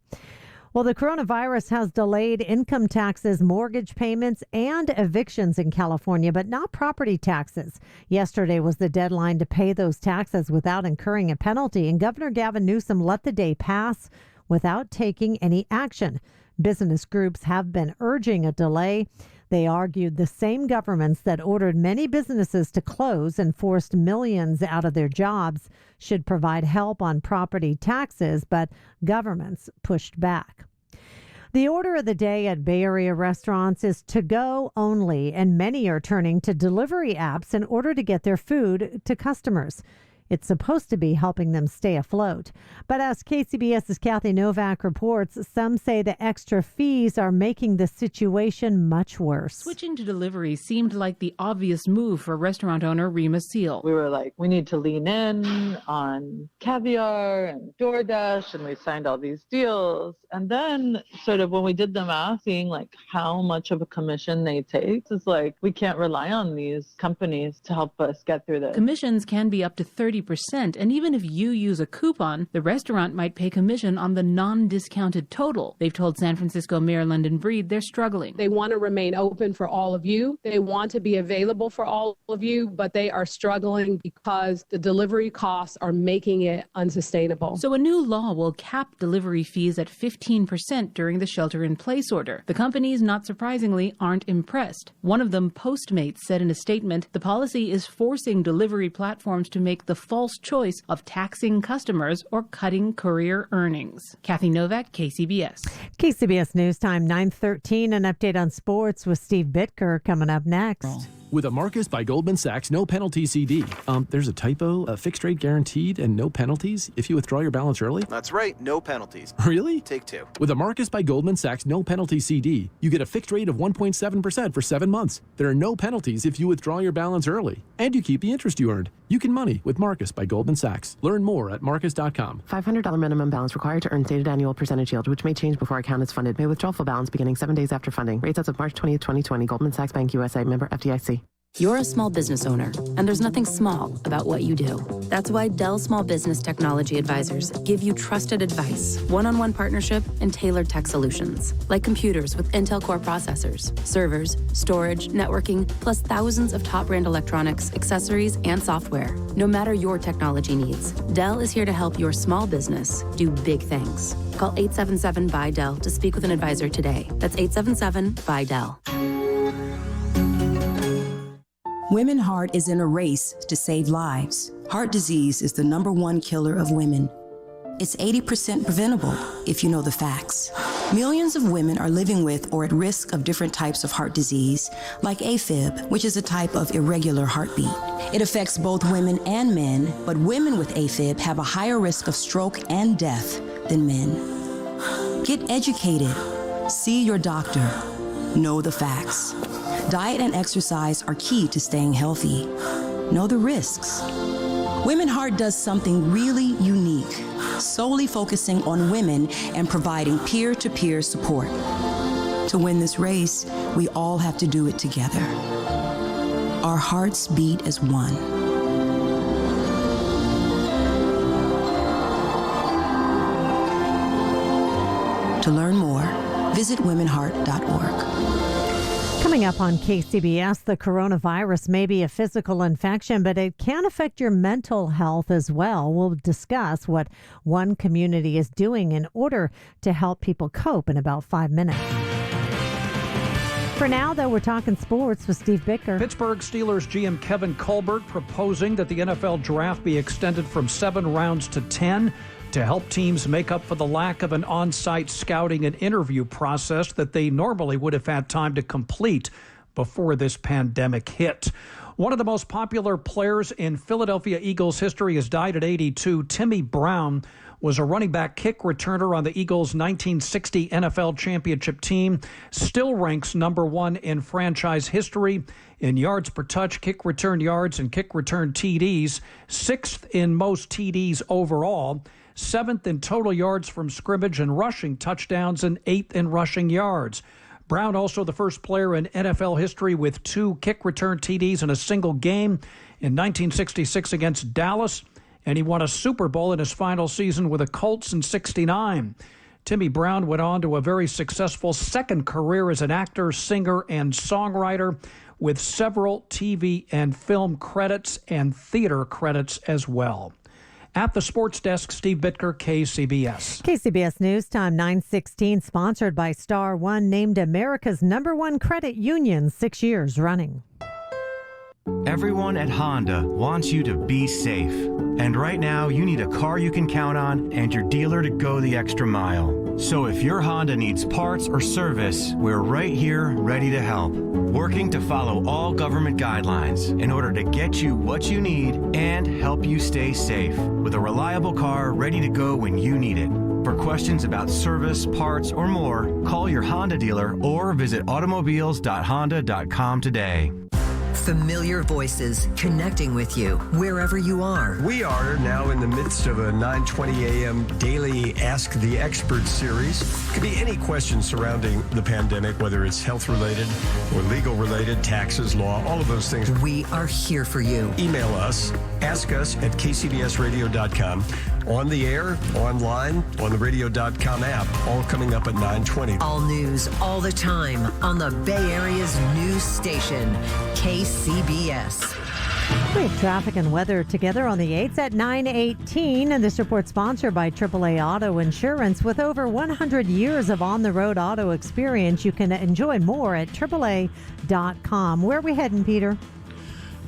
Well, the coronavirus has delayed income taxes, mortgage payments, and evictions in California, but not property taxes. Yesterday was the deadline to pay those taxes without incurring a penalty, and Governor Gavin Newsom let the day pass without taking any action. Business groups have been urging a delay. They argued the same governments that ordered many businesses to close and forced millions out of their jobs should provide help on property taxes, but governments pushed back. The order of the day at Bay Area restaurants is to go only, and many are turning to delivery apps in order to get their food to customers. It's supposed to be helping them stay afloat. But as KCBS's Kathy Novak reports, some say the extra fees are making the situation much worse. Switching to delivery seemed like the obvious move for restaurant owner Rima Seal. We were like, we need to lean in on Caviar and DoorDash, and we signed all these deals. And then sort of when we did the math, seeing like how much of a commission they take, it's like we can't rely on these companies to help us get through this. Commissions can be up to 30% 30%, and even if you use a coupon, the restaurant might pay commission on the non-discounted total. They've told San Francisco Mayor London Breed they're struggling. They want to remain open for all of you. They want to be available for all of you, but they are struggling because the delivery costs are making it unsustainable. So a new law will cap delivery fees at 15% during the shelter-in-place order. The companies, not surprisingly, aren't impressed. One of them, Postmates, said in a statement, the policy is forcing delivery platforms to make the false choice of taxing customers or cutting courier earnings. Kathy Novak, KCBS. KCBS News Time 9:13. An update on sports with Steve Bitker coming up next. With a Marcus by Goldman Sachs no penalty CD. There's a typo, a fixed rate guaranteed and no penalties if you withdraw your balance early? That's right, no penalties. Really? Take two. With a Marcus by Goldman Sachs no penalty CD, you get a fixed rate of 1.7% for 7 months. There are no penalties if you withdraw your balance early. And you keep the interest you earned. You can money with Marcus by Goldman Sachs. Learn more at Marcus.com. $500 minimum balance required to earn stated annual percentage yield, which may change before account is funded. May withdraw full balance beginning 7 days after funding. Rates as of March 20th, 2020. Goldman Sachs Bank USA. Member FDIC. You're a small business owner, and there's nothing small about what you do. That's why Dell Small Business Technology Advisors give you trusted advice, one-on-one partnership, and tailored tech solutions, like computers with Intel Core processors, servers, storage, networking, plus thousands of top-brand electronics, accessories, and software. No matter your technology needs, Dell is here to help your small business do big things. Call 877-BUY-DELL to speak with an advisor today. That's 877-BUY-DELL. Women Heart is in a race to save lives. Heart disease is the #1 killer of women. It's 80% preventable if you know the facts. Millions of women are living with or at risk of different types of heart disease, like AFib, which is a type of irregular heartbeat. It affects both women and men, but women with AFib have a higher risk of stroke and death than men. Get educated. See your doctor. Know the facts. Diet and exercise are key to staying healthy. Know the risks. Women Heart does something really unique, solely focusing on women and providing peer-to-peer support. To win this race, we all have to do it together. Our hearts beat as one. To learn more, visit womenheart.org. Coming up on KCBS, the coronavirus may be a physical infection, but it can affect your mental health as well. We'll discuss what one community is doing in order to help people cope in about 5 minutes. For now, though, we're talking sports with Steve Bitker. Pittsburgh Steelers GM Kevin Colbert proposing that the NFL draft be extended from 7 rounds to 10 to help teams make up for the lack of an on-site scouting and interview process that they normally would have had time to complete before this pandemic hit. One of the most popular players in Philadelphia Eagles history has died at 82. Timmy Brown was a running back kick returner on the Eagles' 1960 NFL championship team, still ranks #1 in franchise history in yards per touch, kick return yards, and kick return TDs, 6th in most TDs overall, 7th in total yards from scrimmage and rushing touchdowns, and 8th in rushing yards. Brown also the first player in NFL history with 2 kick return TDs in a single game in 1966 against Dallas, and he won a Super Bowl in his final season with the Colts in '69. Timmy Brown went on to a very successful second career as an actor, singer, and songwriter with several TV and film credits and theater credits as well. At the sports desk, Steve Bitker, KCBS. KCBS News Time 9:16, sponsored by Star One, named America's #1 credit union 6 years running. Everyone at Honda wants you to be safe. And right now, you need a car you can count on and your dealer to go the extra mile. So if your Honda needs parts or service, we're right here ready to help. Working to follow all government guidelines in order to get you what you need and help you stay safe with a reliable car ready to go when you need it. For questions about service, parts, or more, call your Honda dealer or visit automobiles.honda.com today. Familiar voices connecting with you wherever you are. We are now in the midst of a 9:20 a.m. daily Ask the Expert series. Could be any question surrounding the pandemic, whether it's health-related or legal-related, taxes, law, all of those things. We are here for you. Email us, ask us at kcbsradio.com. On the air, online, on the radio.com app, all coming up at 9:20. All news, all the time, on the Bay Area's news station, KCBS. We have traffic and weather together on the 8s at 9:18. And this report sponsored by AAA Auto Insurance. With over 100 years of on-the-road auto experience, you can enjoy more at AAA.com. Where are we heading, Peter?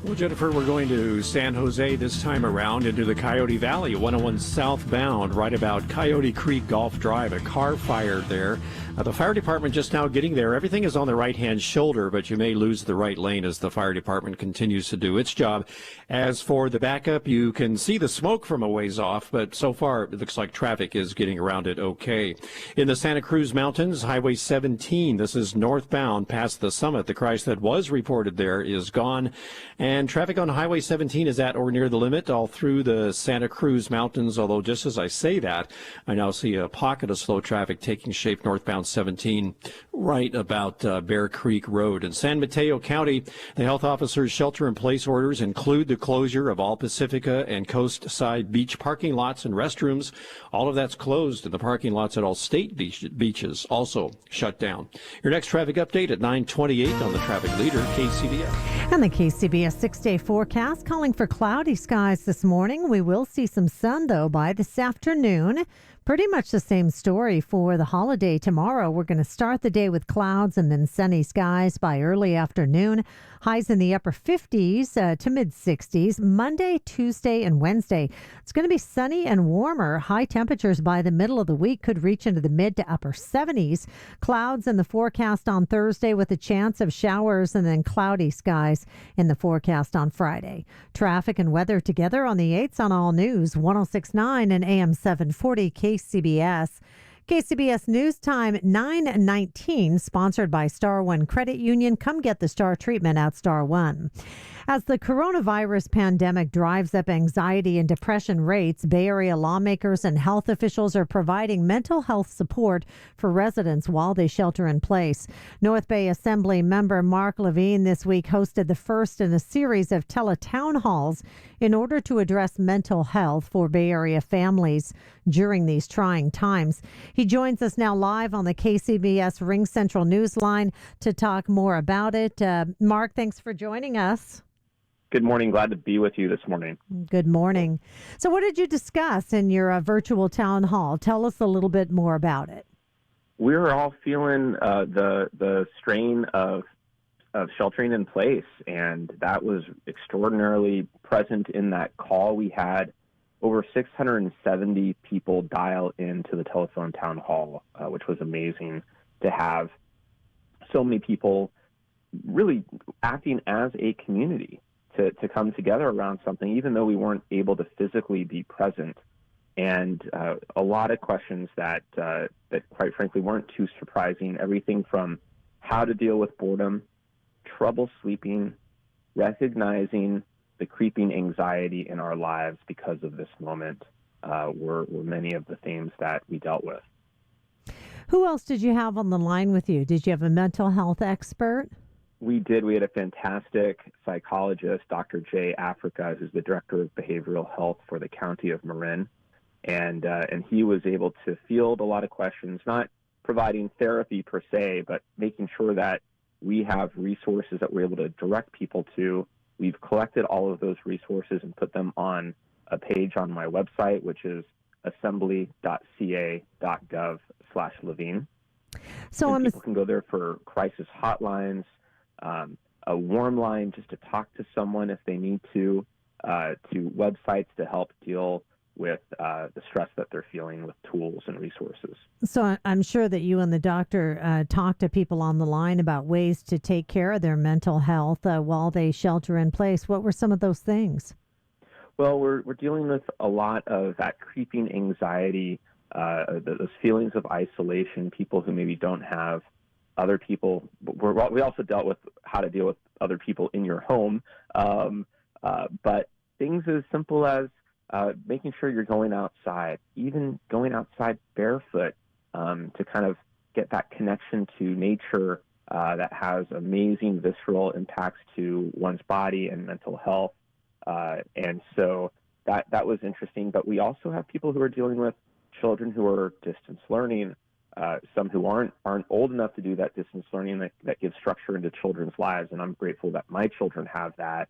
Well, Jennifer, we're going to San Jose this time around into the Coyote Valley, 101 southbound, right about Coyote Creek Golf Drive. A car fired there. The fire department just now getting there. Everything is on the right-hand shoulder, but you may lose the right lane as the fire department continues to do its job. As for the backup, you can see the smoke from a ways off, but so far it looks like traffic is getting around it okay. In the Santa Cruz Mountains, Highway 17, this is northbound past the summit. The crash that was reported there is gone. And traffic on Highway 17 is at or near the limit all through the Santa Cruz Mountains, although just as I say that, I now see a pocket of slow traffic taking shape northbound 17 right about Bear Creek Road. In San Mateo County, the health officer's shelter-in-place orders include the closure of all Pacifica and Coastside Beach parking lots and restrooms. All of that's closed, and the parking lots at all state beaches also shut down. Your next traffic update at 9:28 on the Traffic Leader, KCBS. And the KCBS 6-day forecast calling for cloudy skies this morning. We will see some sun, though, by this afternoon. Pretty much the same story for the holiday tomorrow. We're going to start the day with clouds and then sunny skies by early afternoon. Highs in the upper 50s to mid 60s. Monday, Tuesday, and Wednesday, it's going to be sunny and warmer. High temperatures by the middle of the week could reach into the mid to upper 70s. Clouds in the forecast on Thursday with a chance of showers, and then cloudy skies in the forecast on Friday. Traffic and weather together on the 8s on All News 106.9 and AM 740 KCBS. KCBS News Time 9:19, sponsored by Star One Credit Union. Come get the Star treatment at Star One. As the coronavirus pandemic drives up anxiety and depression rates, Bay Area lawmakers and health officials are providing mental health support for residents while they shelter in place. North Bay Assembly member Mark Levine this week hosted the first in a series of teletown halls in order to address mental health for Bay Area families during these trying times. He joins us now live on the KCBS Ring Central Newsline to talk more about it. Mark, thanks for joining us. Good morning. Glad to be with you this morning. Good morning. So what did you discuss in your virtual town hall? Tell us a little bit more about it. We're all feeling the strain of sheltering in place, and that was extraordinarily present in that call. We had over 670 people dial into the telephone town hall, which was amazing to have so many people really acting as a community to come together around something, even though we weren't able to physically be present. And a lot of questions that quite frankly weren't too surprising. Everything from how to deal with boredom, trouble sleeping, recognizing the creeping anxiety in our lives because of this moment were many of the themes that we dealt with. Who else did you have on the line with you? Did you have a mental health expert? We did. We had a fantastic psychologist, Dr. Jay Africa, who's the director of behavioral health for the county of Marin. And he was able to field a lot of questions, not providing therapy per se, but making sure that we have resources that we're able to direct people to. We've collected all of those resources and put them on a page on my website, which is assembly.ca.gov/Levine. So people can go there for crisis hotlines, a warm line just to talk to someone if they need to websites to help deal with the stress that they're feeling with tools and resources. So I'm sure that you and the doctor talk to people on the line about ways to take care of their mental health while they shelter in place. What were some of those things? Well, we're dealing with a lot of that creeping anxiety, those feelings of isolation, people who maybe don't have other people. We also dealt with how to deal with other people in your home. But things as simple as making sure you're going outside, even going outside barefoot, to kind of get that connection to nature that has amazing visceral impacts to one's body and mental health. And so that was interesting. But we also have people who are dealing with children who are distance learning, some who aren't old enough to do that distance learning that gives structure into children's lives. And I'm grateful that my children have that.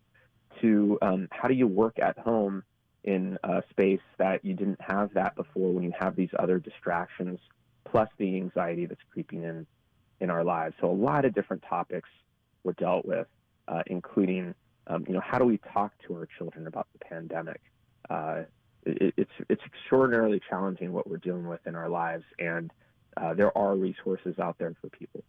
To how do you work at home in a space that you didn't have that before, when you have these other distractions, plus the anxiety that's creeping in our lives. So a lot of different topics were dealt with, including, how do we talk to our children about the pandemic? It's extraordinarily challenging what we're dealing with in our lives, and there are resources out there for people.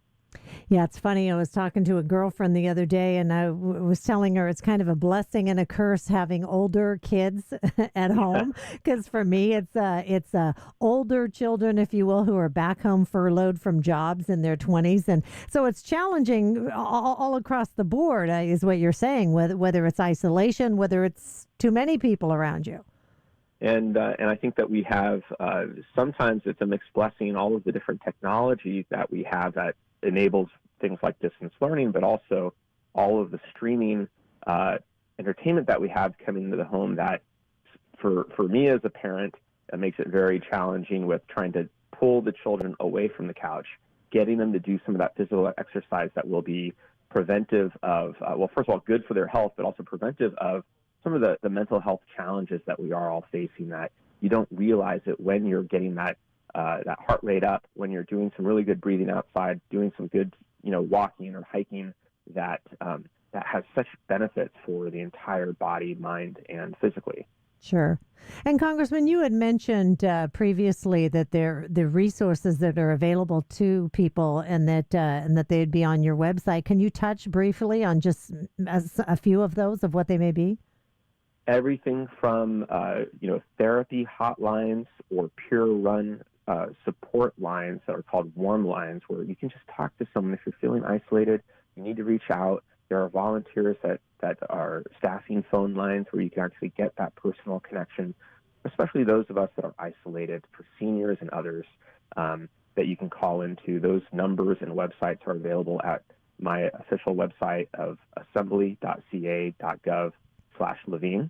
Yeah, it's funny. I was talking to a girlfriend the other day, and I was telling her it's kind of a blessing and a curse having older kids at home. Because for me, it's older children, if you will, who are back home furloughed from jobs in their 20s, and so it's challenging all across the board. Is what you're saying? Whether it's isolation, whether it's too many people around you. And I think that we have sometimes it's a mixed blessing. All of the different technology that we have that enables things like distance learning, but also all of the streaming entertainment that we have coming into the home that for me as a parent, it makes it very challenging with trying to pull the children away from the couch, getting them to do some of that physical exercise that will be preventive of, first of all, good for their health, but also preventive of some of the mental health challenges that we are all facing, that you don't realize it when you're getting that heart rate up, when you're doing some really good breathing outside, doing some good, walking or hiking, that has such benefits for the entire body, mind, and physically. Sure. And Congressman, you had mentioned previously that the resources that are available to people and that they'd be on your website. Can you touch briefly on just a few of those, of what they may be? Everything from therapy hotlines or Pure Run support lines that are called warm lines, where you can just talk to someone if you're feeling isolated. You need to reach out. There are volunteers that are staffing phone lines where you can actually get that personal connection, especially those of us that are isolated, for seniors and others, that you can call into. Those numbers and websites are available at my official website of assembly.ca.gov/Levine.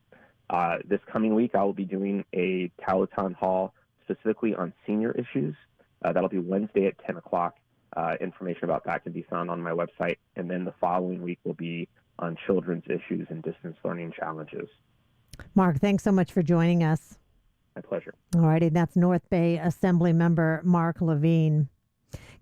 This coming week, I will be doing a telethon hall specifically on senior issues. That'll be Wednesday at 10 o'clock. Information about that can be found on my website. And then the following week will be on children's issues and distance learning challenges. Mark, thanks so much for joining us. My pleasure. All righty. That's North Bay Assembly Member Mark Levine.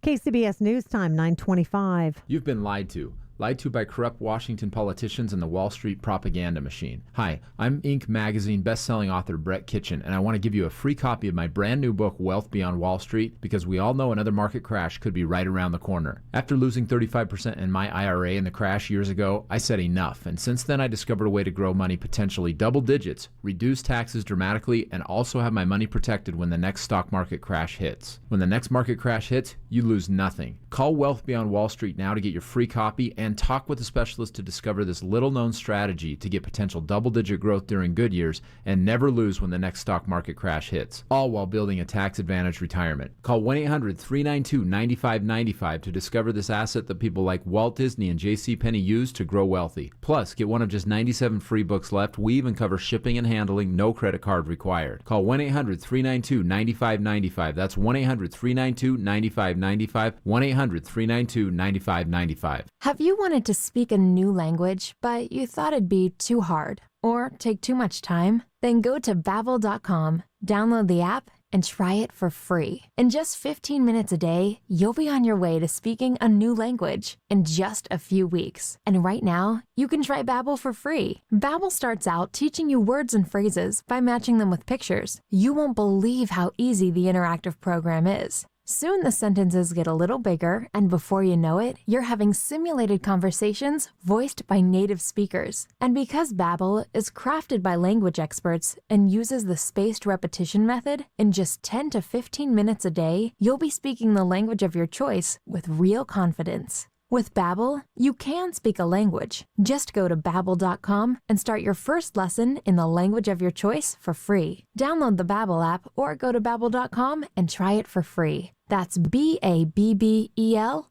KCBS News Time, 9:25. You've been lied to. Lied to by corrupt Washington politicians and the Wall Street propaganda machine. Hi, I'm Inc. magazine best-selling author Brett Kitchen, and I want to give you a free copy of my brand new book, Wealth Beyond Wall Street, because we all know another market crash could be right around the corner. After losing 35% in my IRA in the crash years ago, I said enough, and since then I discovered a way to grow money potentially double digits, reduce taxes dramatically, and also have my money protected when the next stock market crash hits. When the next market crash hits, you lose nothing. Call Wealth Beyond Wall Street now to get your free copy and talk with a specialist to discover this little-known strategy to get potential double-digit growth during good years and never lose when the next stock market crash hits, all while building a tax-advantaged retirement. Call 1-800-392-9595 to discover this asset that people like Walt Disney and JCPenney use to grow wealthy. Plus, get one of just 97 free books left. We even cover shipping and handling, no credit card required. Call 1-800-392-9595. That's 1-800-392-9595, 1-800-392-9595. Have you wanted to speak a new language, but you thought it'd be too hard or take too much time? Then go to Babbel.com, download the app, and try it for free. In just 15 minutes a day, you'll be on your way to speaking a new language in just a few weeks. And right now, you can try Babbel for free. Babbel starts out teaching you words and phrases by matching them with pictures. You won't believe how easy the interactive program is. Soon the sentences get a little bigger, and before you know it, you're having simulated conversations voiced by native speakers. And because Babbel is crafted by language experts and uses the spaced repetition method, in just 10 to 15 minutes a day, you'll be speaking the language of your choice with real confidence. With Babbel, you can speak a language. Just go to Babbel.com and start your first lesson in the language of your choice for free. Download the Babbel app or go to Babbel.com and try it for free. That's BABBEL.com.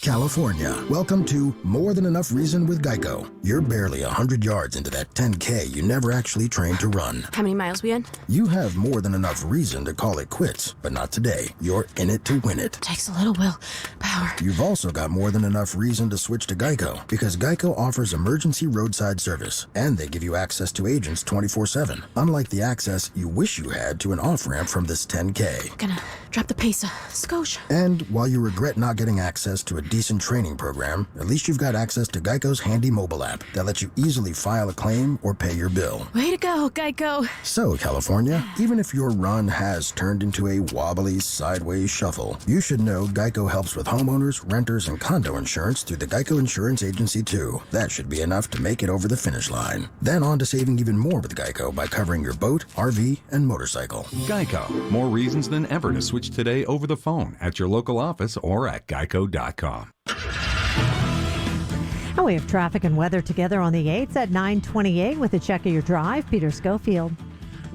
California, welcome to More Than Enough Reason with Geico. You're barely 100 yards into that 10K you never actually trained to run. How many miles we in? You have more than enough reason to call it quits, but not today. You're in it to win it. Takes a little will power. You've also got more than enough reason to switch to Geico, because Geico offers emergency roadside service, and they give you access to agents 24/7, unlike the access you wish you had to an off-ramp from this 10K. Gonna drop the pace a skosh. And while you regret not getting access to a decent training program, at least you've got access to Geico's handy mobile app that lets you easily file a claim or pay your bill. Way to go, Geico. So, California, even if your run has turned into a wobbly, sideways shuffle, you should know Geico helps with homeowners, renters, and condo insurance through the Geico Insurance Agency, too. That should be enough to make it over the finish line. Then on to saving even more with Geico by covering your boat, RV, and motorcycle. Geico. More reasons than ever to switch today over the phone at your local office or at geico.com. And we have traffic and weather together on the 8s at 9:28 with a check of your drive. Peter Schofield.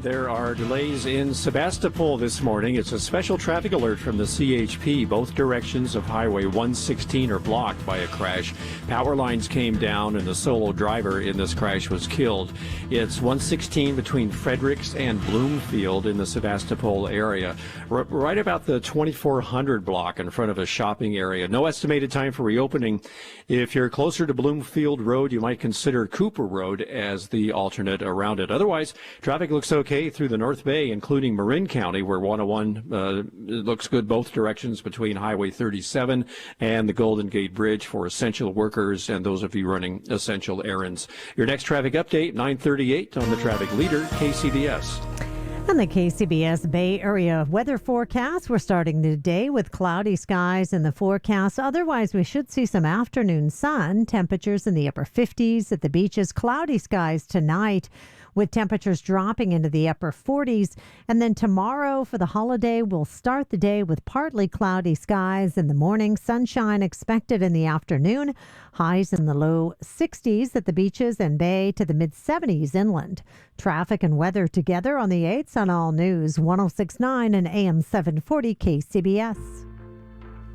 There are delays in Sebastopol this morning. It's a special traffic alert from the CHP. Both directions of Highway 116 are blocked by a crash. Power lines came down and the solo driver in this crash was killed. It's 116 between Fredericks and Bloomfield in the Sebastopol area. Right about the 2400 block in front of a shopping area. No estimated time for reopening. If you're closer to Bloomfield Road, you might consider Cooper Road as the alternate around it. Otherwise, traffic looks okay through the North Bay, including Marin County, where 101 looks good both directions between Highway 37 and the Golden Gate Bridge for essential workers and those of you running essential errands. Your next traffic update, 9:38 on the Traffic Leader, KCBS. And the KCBS Bay Area weather forecast. We're starting the day with cloudy skies in the forecast. Otherwise, we should see some afternoon sun. Temperatures in the upper 50s at the beaches. Cloudy skies tonight, with temperatures dropping into the upper 40s. And then tomorrow for the holiday, we'll start the day with partly cloudy skies in the morning, sunshine expected in the afternoon, highs in the low 60s at the beaches and bay to the mid 70s inland. Traffic and weather together on the 8s on All News 106.9 and AM 740 KCBS.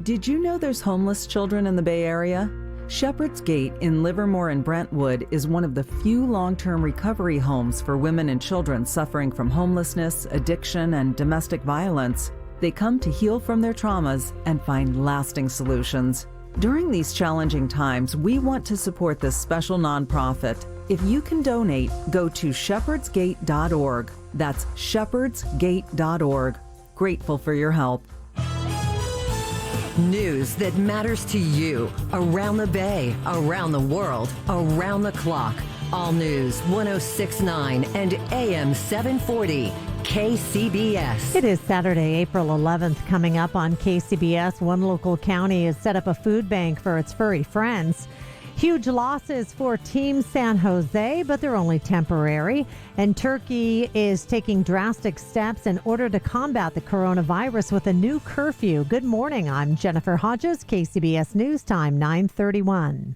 Did you know there's homeless children in the Bay Area? Shepherd's Gate in Livermore and Brentwood is one of the few long-term recovery homes for women and children suffering from homelessness, addiction, and domestic violence. They come to heal from their traumas and find lasting solutions. During these challenging times, we want to support this special nonprofit. If you can donate, go to shepherdsgate.org. That's shepherdsgate.org. Grateful for your help. News that matters to you around the Bay, around the world, around the clock. All News 106.9 and AM 740 KCBS. It is Saturday, April 11th. Coming up on KCBS, one local county has set up a food bank for its furry friends. Huge losses for Team San Jose, but they're only temporary. And Turkey is taking drastic steps in order to combat the coronavirus with a new curfew. Good morning. I'm Jennifer Hodges, KCBS News Time, 9:31.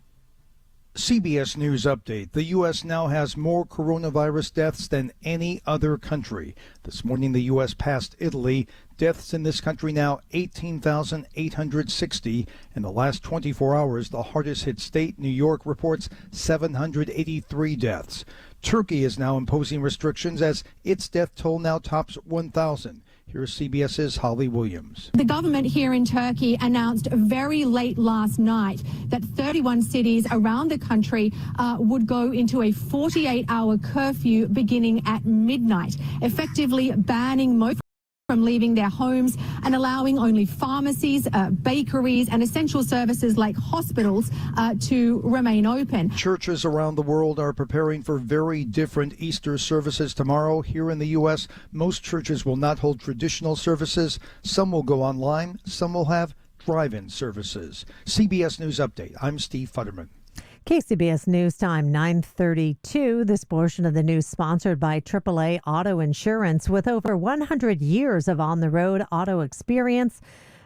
CBS News Update. The U.S. now has more coronavirus deaths than any other country. This morning, the U.S. passed Italy. Deaths in this country now 18,860. In the last 24 hours, the hardest hit state, New York, reports 783 deaths. Turkey is now imposing restrictions as its death toll now tops 1,000. Here's CBS's Holly Williams. The government here in Turkey announced very late last night that 31 cities around the country would go into a 48-hour curfew beginning at midnight, effectively banning most from leaving their homes and allowing only pharmacies, bakeries and essential services like hospitals to remain open. Churches around the world are preparing for very different Easter services tomorrow. Here in the U.S., most churches will not hold traditional services. Some will go online. Some will have drive-in services. CBS News Update. I'm Steve Futterman. KCBS News Time 9:32. This portion of the news sponsored by AAA Auto Insurance. With over 100 years of on-the-road auto experience,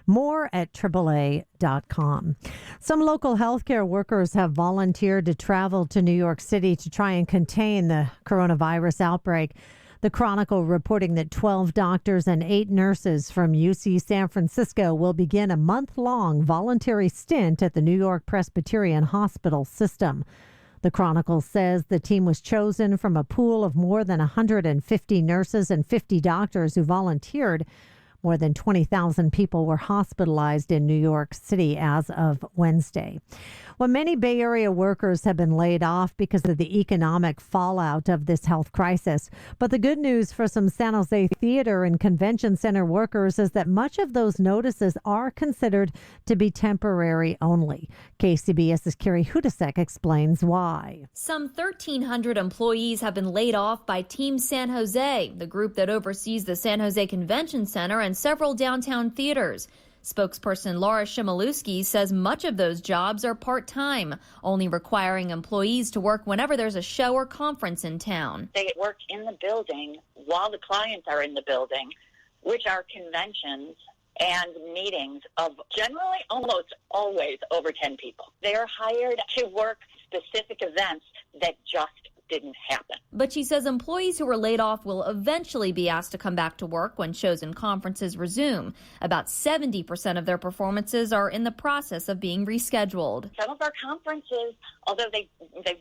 more at AAA.com. Some local healthcare workers have volunteered to travel to New York City to try and contain the coronavirus outbreak. The Chronicle reporting that 12 doctors and 8 nurses from UC San Francisco will begin a month-long voluntary stint at the New York Presbyterian Hospital system. The Chronicle says the team was chosen from a pool of more than 150 nurses and 50 doctors who volunteered. More than 20,000 people were hospitalized in New York City as of Wednesday. Well, many Bay Area workers have been laid off because of the economic fallout of this health crisis. But the good news for some San Jose theater and convention center workers is that much of those notices are considered to be temporary only. KCBS's Carrie Hudasek explains why. Some 1,300 employees have been laid off by Team San Jose, the group that oversees the San Jose Convention Center and several downtown theaters. Spokesperson Laura Shimolewski says much of those jobs are part-time, only requiring employees to work whenever there's a show or conference in town. They work in the building while the clients are in the building, which are conventions and meetings of generally almost always over 10 people. They are hired to work specific events that just didn't happen. But she says employees who were laid off will eventually be asked to come back to work when shows and conferences resume. About 70% of their performances are in the process of being rescheduled. Some of our conferences, although they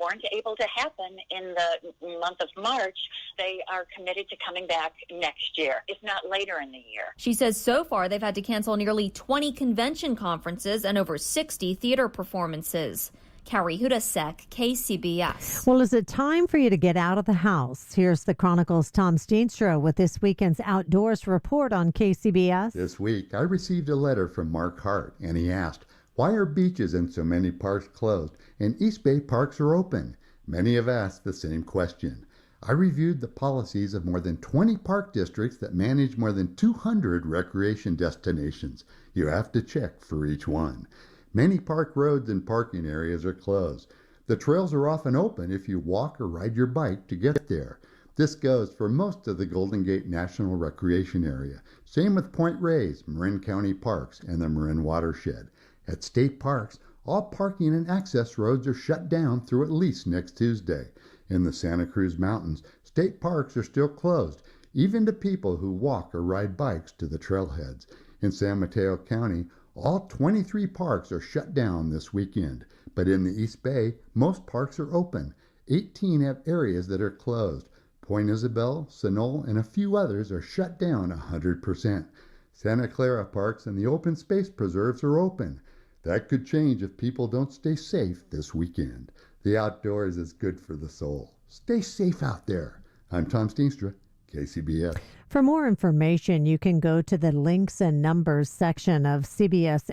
weren't able to happen in the month of March, they are committed to coming back next year, if not later in the year. She says so far they've had to cancel nearly 20 convention conferences and over 60 theater performances. Carrie Hudasek, KCBS. Well, is it time for you to get out of the house? Here's the Chronicle's Tom Steenstra with this weekend's Outdoors Report on KCBS. This week, I received a letter from Mark Hart, and he asked, why are beaches and so many parks closed and East Bay parks are open? Many have asked the same question. I reviewed the policies of more than 20 park districts that manage more than 200 recreation destinations. You have to check for each one. Many park roads and parking areas are closed. The trails are often open if you walk or ride your bike to get there. This goes for most of the Golden Gate National Recreation Area. Same with Point Reyes, Marin County Parks, and the Marin Watershed. At state parks, all parking and access roads are shut down through at least next Tuesday. In the Santa Cruz Mountains, state parks are still closed, even to people who walk or ride bikes to the trailheads. In San Mateo County, all 23 parks are shut down this weekend, but in the East Bay, most parks are open. 18 have areas that are closed. Point Isabel, Sunol, and a few others are shut down 100%. Santa Clara parks and the open space preserves are open. That could change if people don't stay safe this weekend. The outdoors is good for the soul. Stay safe out there. I'm Tom Steenstra, KCBS. For more information, you can go to the links and numbers section of cbssf.com.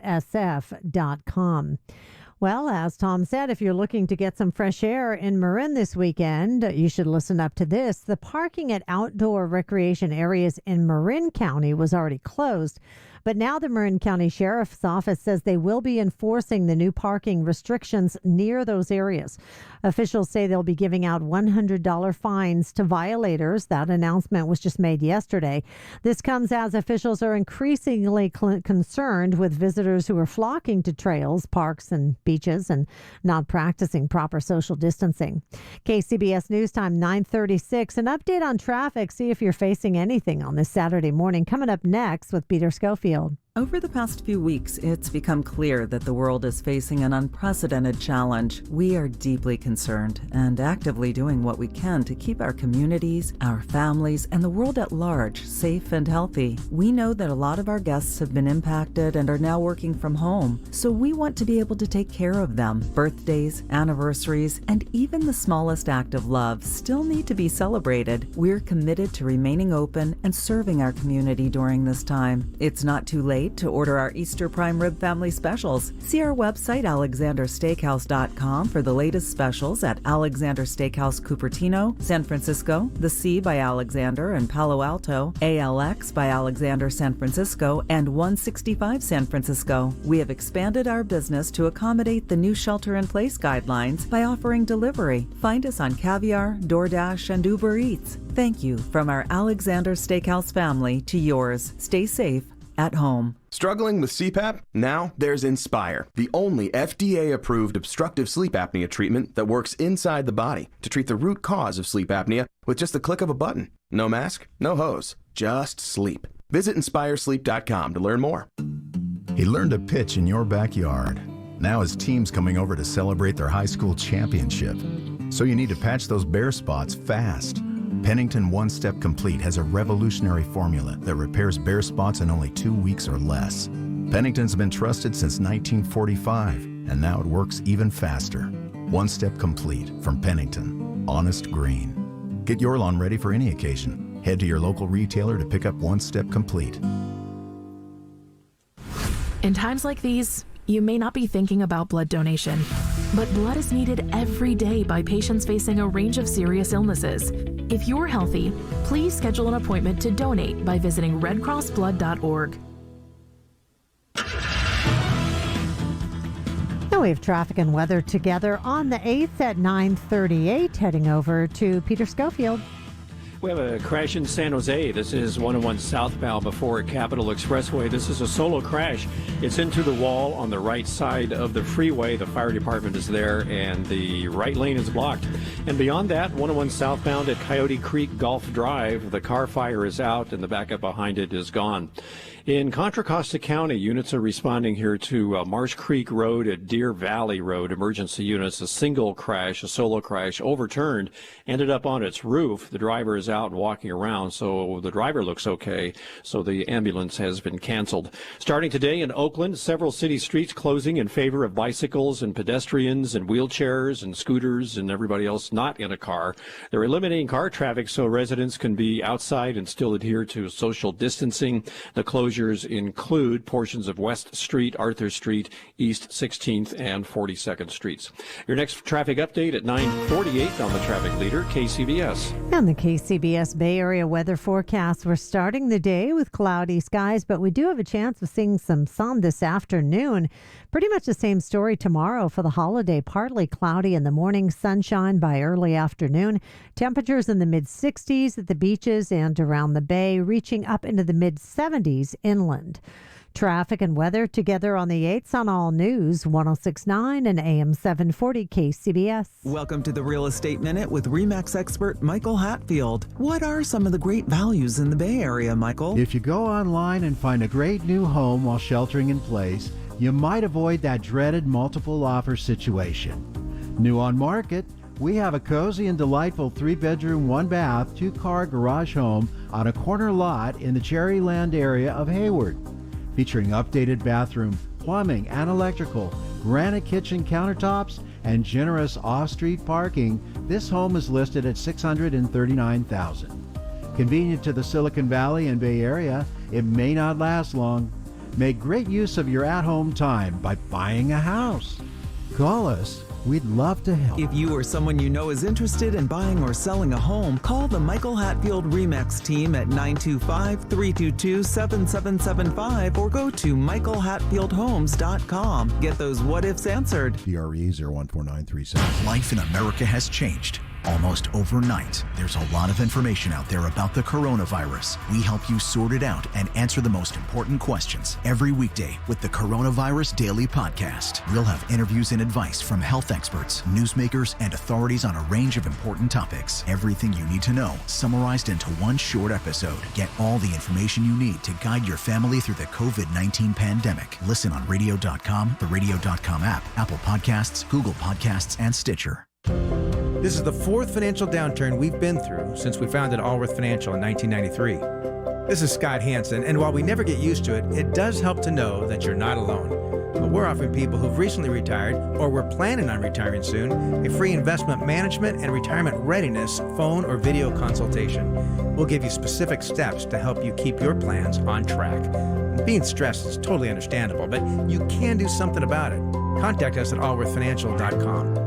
Well, as Tom said, if you're looking to get some fresh air in Marin this weekend, you should listen up to this. The parking at outdoor recreation areas in Marin County was already closed, but now the Marin County Sheriff's Office says they will be enforcing the new parking restrictions near those areas. Officials say they'll be giving out $100 fines to violators. That announcement was just made yesterday. This comes as officials are increasingly concerned with visitors who are flocking to trails, parks, and beaches and not practicing proper social distancing. KCBS News Time 9:36. An update on traffic. See if you're facing anything on this Saturday morning. Coming up next with Peter Schofield. Over the past few weeks, it's become clear that the world is facing an unprecedented challenge. We are deeply concerned and actively doing what we can to keep our communities, our families, and the world at large safe and healthy. We know that a lot of our guests have been impacted and are now working from home, so we want to be able to take care of them. Birthdays, anniversaries, and even the smallest act of love still need to be celebrated. We're committed to remaining open and serving our community during this time. It's not too late to order our Easter prime rib family specials. See our website, alexandersteakhouse.com, for the latest specials at Alexander Steakhouse Cupertino, San Francisco, The Sea by Alexander in Palo Alto, ALX by Alexander San Francisco, and 165 San Francisco. We have expanded our business to accommodate the new shelter-in-place guidelines by offering delivery. Find us on Caviar, DoorDash, and Uber Eats. Thank you from our Alexander Steakhouse family to yours. Stay safe at home. Struggling with CPAP? Now there's Inspire, the only FDA-approved obstructive sleep apnea treatment that works inside the body to treat the root cause of sleep apnea with just the click of a button. No mask, no hose, just sleep. Visit InspireSleep.com to learn more. He learned to pitch in your backyard. Now his team's coming over to celebrate their high school championship. So you need to patch those bare spots fast. Pennington One Step Complete has a revolutionary formula that repairs bare spots in only 2 weeks or less. Pennington's been trusted since 1945, and now it works even faster. One Step Complete from Pennington. Honest green. Get your lawn ready for any occasion. Head to your local retailer to pick up One Step Complete. In times like these, you may not be thinking about blood donation, but blood is needed every day by patients facing a range of serious illnesses. If you're healthy, please schedule an appointment to donate by visiting redcrossblood.org. Now we have traffic and weather together on the 8th at 9:38, heading over to Peter Schofield. We have a crash in San Jose. This is 101 southbound before Capitol Expressway. This is a solo crash. It's into the wall on the right side of the freeway. The fire department is there, and the right lane is blocked. And beyond that, 101 southbound at Coyote Creek Golf Drive, the car fire is out, and the backup behind it is gone. In Contra Costa County, units are responding here to Marsh Creek Road at Deer Valley Road. Emergency units, a single crash, a solo crash, overturned, ended up on its roof. The driver is out and walking around, so the driver looks okay. So the ambulance has been canceled. Starting today in Oakland, several city streets closing in favor of bicycles and pedestrians and wheelchairs and scooters and everybody else not in a car. They're eliminating car traffic so residents can be outside and still adhere to social distancing. The closures include portions of West Street, Arthur Street, East 16th, and 42nd Streets. Your next traffic update at 9:48 on the Traffic Leader, KCBS. And the KCBS Bay Area weather forecast. We're starting the day with cloudy skies, but we do have a chance of seeing some sun this afternoon. Pretty much the same story tomorrow for the holiday. Partly cloudy in the morning, sunshine by early afternoon. Temperatures in the mid-60s at the beaches and around the bay, reaching up into the mid-70s inland. Traffic and weather together on the 8th on All News, 106.9 and AM 740 KCBS. Welcome to the Real Estate Minute with RE/MAX expert Michael Hatfield. What are some of the great values in the Bay Area, Michael? If you go online and find a great new home while sheltering in place, you might avoid that dreaded multiple offer situation. New on market, we have a cozy and delightful 3-bedroom, 1-bath, 2-car garage home on a corner lot in the Cherryland area of Hayward. Featuring updated bathroom, plumbing, and electrical, granite kitchen countertops, and generous off-street parking, this home is listed at $639,000. Convenient to the Silicon Valley and Bay Area, it may not last long. Make great use of your at-home time by buying a house. Call us. We'd love to help. If you or someone you know is interested in buying or selling a home, call the Michael Hatfield RE/MAX team at 925-322-7775 or go to michaelhatfieldhomes.com. Get those what-ifs answered. PRE 014937. Life in America has changed. almost overnight. There's a lot of information out there about the coronavirus. We help you sort it out and answer the most important questions every weekday with the Coronavirus Daily Podcast. We'll have interviews and advice from health experts, newsmakers, and authorities on a range of important topics. Everything you need to know, summarized into one short episode. Get all the information you need to guide your family through the COVID-19 pandemic. Listen on radio.com, the radio.com app, Apple Podcasts, Google Podcasts, and Stitcher. This is the fourth financial downturn we've been through since we founded Allworth Financial in 1993. This is Scott Hansen, and while we never get used to it, it does help to know that you're not alone. But we're offering people who've recently retired or were planning on retiring soon a free investment management and retirement readiness phone or video consultation. We'll give you specific steps to help you keep your plans on track. Being stressed is totally understandable, but you can do something about it. Contact us at allworthfinancial.com.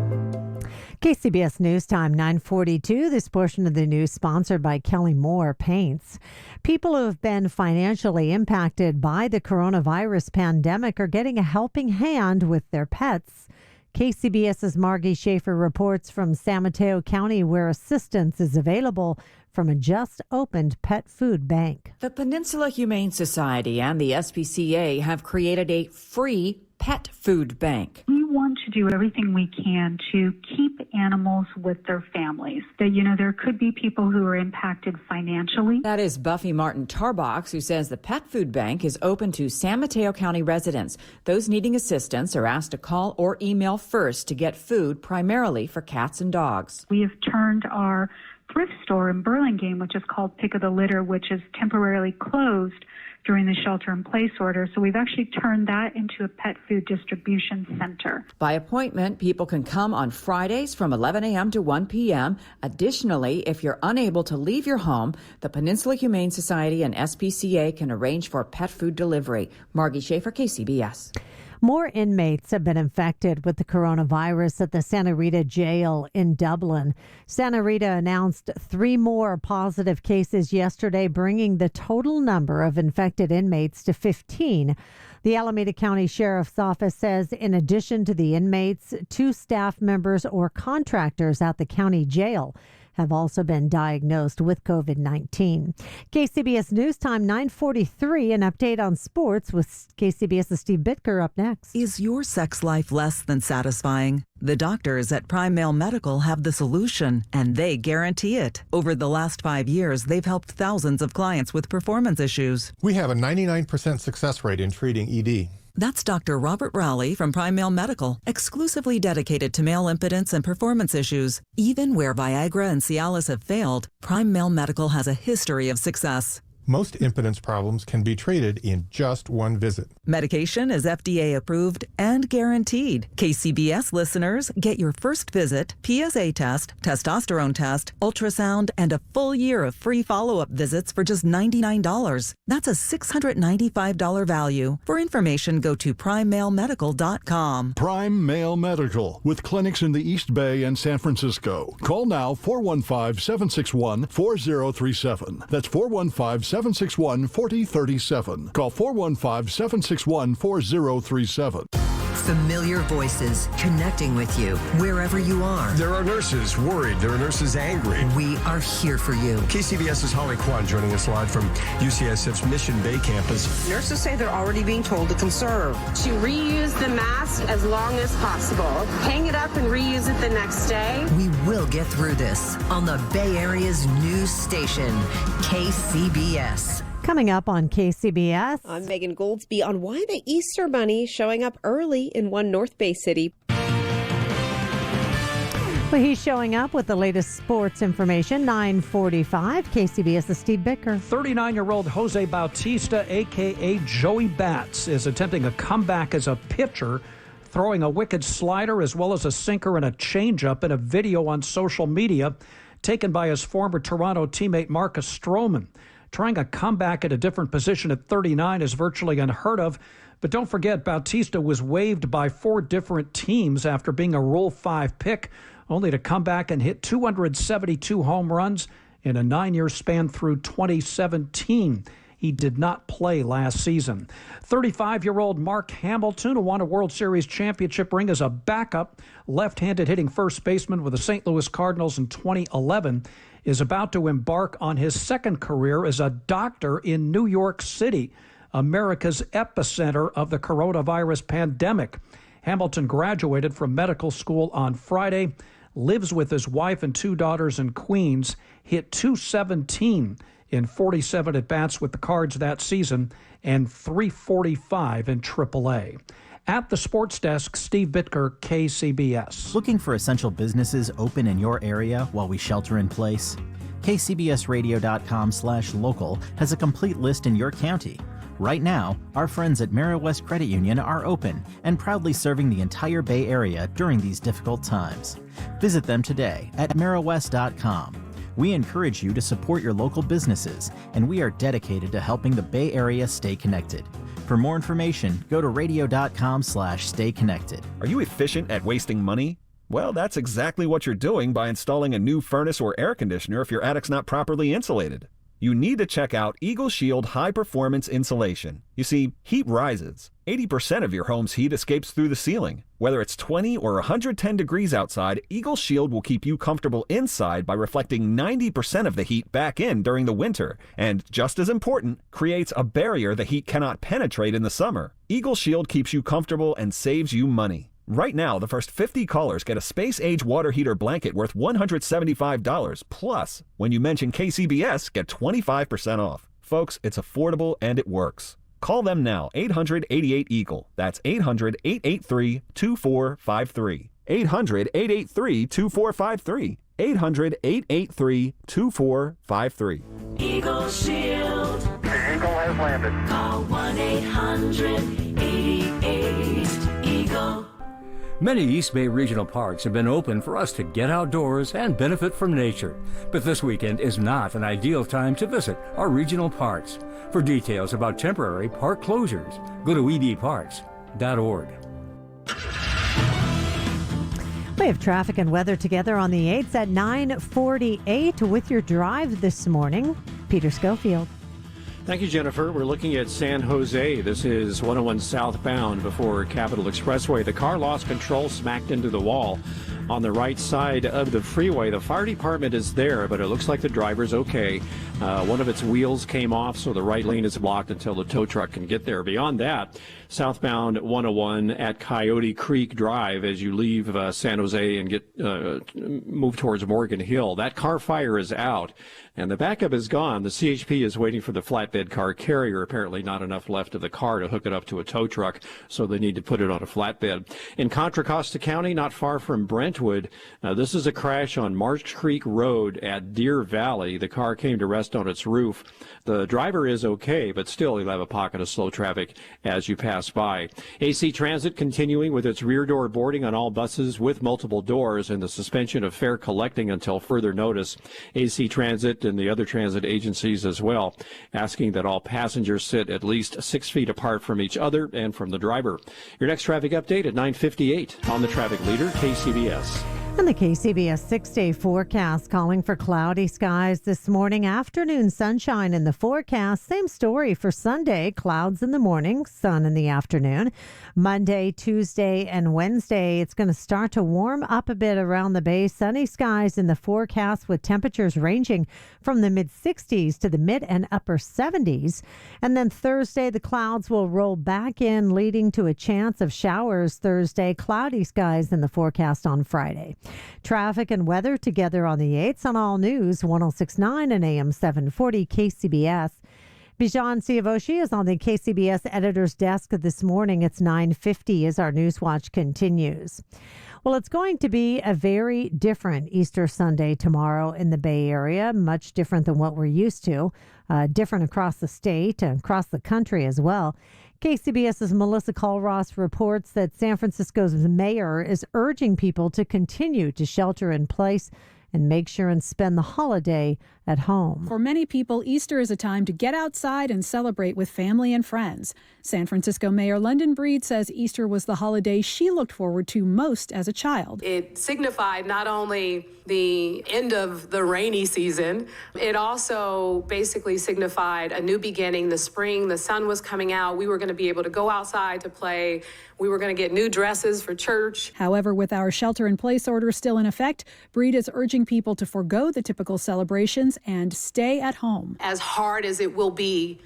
KCBS News Time 9:42. This portion of the news sponsored by Kelly Moore Paints. People who have been financially impacted by the coronavirus pandemic are getting a helping hand with their pets. KCBS's Margie Schaefer reports from San Mateo County, where assistance is available from a just-opened pet food bank. The Peninsula Humane Society and the SPCA have created a free pet food bank. We want to do everything we can to keep animals with their families. There could be people who are impacted financially. That is Buffy Martin Tarbox, who says the pet food bank is open to San Mateo County residents. Those needing assistance are asked to call or email first to get food, primarily for cats and dogs. We have turned our thrift store in Burlingame, which is called Pick of the Litter, which is temporarily closed during the shelter-in-place order. So we've actually turned that into a pet food distribution center. By appointment, people can come on Fridays from 11 a.m. to 1 p.m. Additionally, if you're unable to leave your home, the Peninsula Humane Society and SPCA can arrange for pet food delivery. Margie Schaefer, KCBS. More inmates have been infected with the coronavirus at the Santa Rita jail in Dublin. Santa Rita announced 3 more positive cases yesterday, bringing the total number of infected inmates to 15. The Alameda County Sheriff's Office says in addition to the inmates, 2 staff members or contractors at the county jail have also been diagnosed with COVID-19. KCBS News Time 9:43, an update on sports with KCBS's Steve Bitker up next. Is your sex life less than satisfying? The doctors at Prime Male Medical have the solution, and they guarantee it. Over the last 5 years, they've helped thousands of clients with performance issues. We have a 99% success rate in treating ED. That's Dr. Robert Rowley from Prime Male Medical, exclusively dedicated to male impotence and performance issues. Even where Viagra and Cialis have failed, Prime Male Medical has a history of success. Most impotence problems can be treated in just one visit. Medication is FDA approved and guaranteed. KCBS listeners get your first visit, PSA test, testosterone test, ultrasound, and a full year of free follow-up visits for just $99. That's a $695 value. For information, go to PrimeMaleMedical.com. Prime Male Medical, with clinics in the East Bay and San Francisco. Call now 415-761-4037. That's 415-761-4037. Call 415-761-4037. Familiar voices connecting with you wherever you are. There are nurses worried. There are nurses angry. We are here for you. KCBS's Holly Kwan joining us live from UCSF's Mission Bay campus. Nurses say they're already being told to conserve. To reuse the mask as long as possible. Hang it up and reuse it the next day. We will get through this on the Bay Area's news station, KCBS. Coming up on KCBS. I'm Megan Goldsby on why the Easter Bunny showing up early in one North Bay city. Well, he's showing up with the latest sports information, 9:45. KCBS's Steve Bicker. 39-year-old Jose Bautista, a.k.a. Joey Bats, is attempting a comeback as a pitcher, throwing a wicked slider as well as a sinker and a changeup in a video on social media taken by his former Toronto teammate Marcus Stroman. Trying a comeback at a different position at 39 is virtually unheard of. But don't forget, Bautista was waived by 4 different teams after being a Rule 5 pick, only to come back and hit 272 home runs in a 9-year span through 2017. He did not play last season. 35-year-old Mark Hamilton, who won a World Series championship ring as a backup left-handed hitting first baseman with the St. Louis Cardinals in 2011, is about to embark on his second career as a doctor in New York City, America's epicenter of the coronavirus pandemic. Hamilton graduated from medical school on Friday, lives with his wife and 2 daughters in Queens, hit .217 in 47 at-bats with the Cards that season and .345 in AAA. At the sports desk, Steve Bitker, KCBS. Looking for essential businesses open in your area while we shelter in place? KCBSradio.com/local has a complete list in your county. Right now, our friends at MarrowWest Credit Union are open and proudly serving the entire Bay Area during these difficult times. Visit them today at MarrowWest.com. We encourage you to support your local businesses, and we are dedicated to helping the Bay Area stay connected. For more information, go to radio.com/stay connected. Are you efficient at wasting money? Well, that's exactly what you're doing by installing a new furnace or air conditioner if your attic's not properly insulated. You need to check out Eagle Shield High Performance Insulation. You see, heat rises. 80% of your home's heat escapes through the ceiling. Whether it's 20 or 110 degrees outside, Eagle Shield will keep you comfortable inside by reflecting 90% of the heat back in during the winter, and just as important, creates a barrier the heat cannot penetrate in the summer. Eagle Shield keeps you comfortable and saves you money. Right now, the first 50 callers get a space-age water heater blanket worth $175. Plus, when you mention KCBS, get 25% off. Folks, it's affordable and it works. Call them now, 800-88-EAGLE. That's 800-883-2453. 800-883-2453. 800-883-2453. Eagle Shield. The Eagle has landed. Call 1-800-88-EAGLE. Many East Bay regional parks have been open for us to get outdoors and benefit from nature. But this weekend is not an ideal time to visit our regional parks. For details about temporary park closures, go to edparks.org. We have traffic and weather together on the 8s at 9:48 with your drive this morning. Peter Schofield. Thank you, Jennifer. We're looking at San Jose. This is 101 southbound before Capitol Expressway. The car lost control, smacked into the wall on the right side of the freeway. The fire department is there, but it looks like the driver's okay. One of its wheels came off, so the right lane is blocked until the tow truck can get there. Beyond that, southbound 101 at Coyote Creek Drive as you leave San Jose and get move towards Morgan Hill. That car fire is out, and the backup is gone. The CHP is waiting for the flatbed car carrier. Apparently not enough left of the car to hook it up to a tow truck, so they need to put it on a flatbed. In Contra Costa County, not far from Brentwood, this is a crash on Marsh Creek Road at Deer Valley. The car came to rest on its roof. The driver is okay, but still you'll have a pocket of slow traffic as you pass by. AC Transit continuing with its rear door boarding on all buses with multiple doors and the suspension of fare collecting until further notice. AC Transit and the other transit agencies as well, asking that all passengers sit at least 6 feet apart from each other and from the driver. Your next traffic update at 9:58 on the Traffic Leader, KCBS. And the KCBS 6-day forecast calling for cloudy skies this morning, afternoon sunshine in the forecast. Same story for Sunday, clouds in the morning, sun in the afternoon. Monday, Tuesday, and Wednesday, it's going to start to warm up a bit around the Bay. Sunny skies in the forecast with temperatures ranging from the mid-60s to the mid and upper 70s. And then Thursday, the clouds will roll back in, leading to a chance of showers Thursday. Cloudy skies in the forecast on Friday. Traffic and weather together on the 8s on All News 106.9 and AM 740 KCBS. Bijan Siavoshi is on the KCBS editor's desk this morning. It's 9:50 as our News Watch continues. Well, it's going to be a very different Easter Sunday tomorrow in the Bay Area, much different than what we're used to, different across the state and across the country as well. KCBS's Melissa Culross reports that San Francisco's mayor is urging people to continue to shelter in place and make sure and spend the holiday at home. For many people, Easter is a time to get outside and celebrate with family and friends. San Francisco Mayor London Breed says Easter was the holiday she looked forward to most as a child. It signified not only the end of the rainy season, it also basically signified a new beginning, the spring, the sun was coming out, we were going to be able to go outside to play, we were going to get new dresses for church. However, with our shelter-in-place order still in effect, Breed is urging people to forgo the typical celebrations and stay at home. As hard as it will be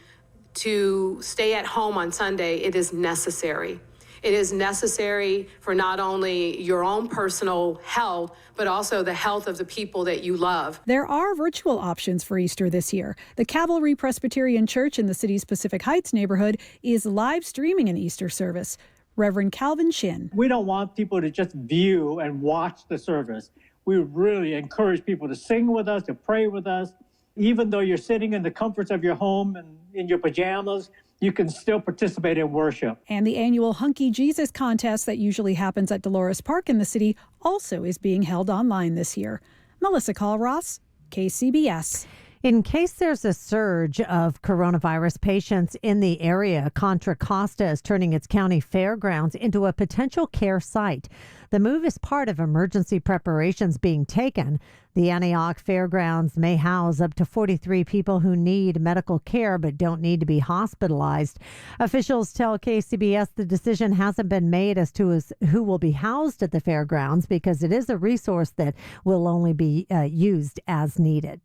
to stay at home on Sunday, it is necessary. It is necessary for not only your own personal health, but also the health of the people that you love. There are virtual options for Easter this year. The Calvary Presbyterian Church in the city's Pacific Heights neighborhood is live streaming an Easter service. Reverend Calvin Shin. We don't want people to just view and watch the service. We really encourage people to sing with us, to pray with us. Even though you're sitting in the comforts of your home and in your pajamas, you can still participate in worship. And the annual Hunky Jesus contest that usually happens at Dolores Park in the city also is being held online this year. Melissa Call-Ross, KCBS. In case there's a surge of coronavirus patients in the area, Contra Costa is turning its county fairgrounds into a potential care site. The move is part of emergency preparations being taken. The Antioch Fairgrounds may house up to 43 people who need medical care but don't need to be hospitalized. Officials tell KCBS the decision hasn't been made as to who will be housed at the fairgrounds because it is a resource that will only be used as needed.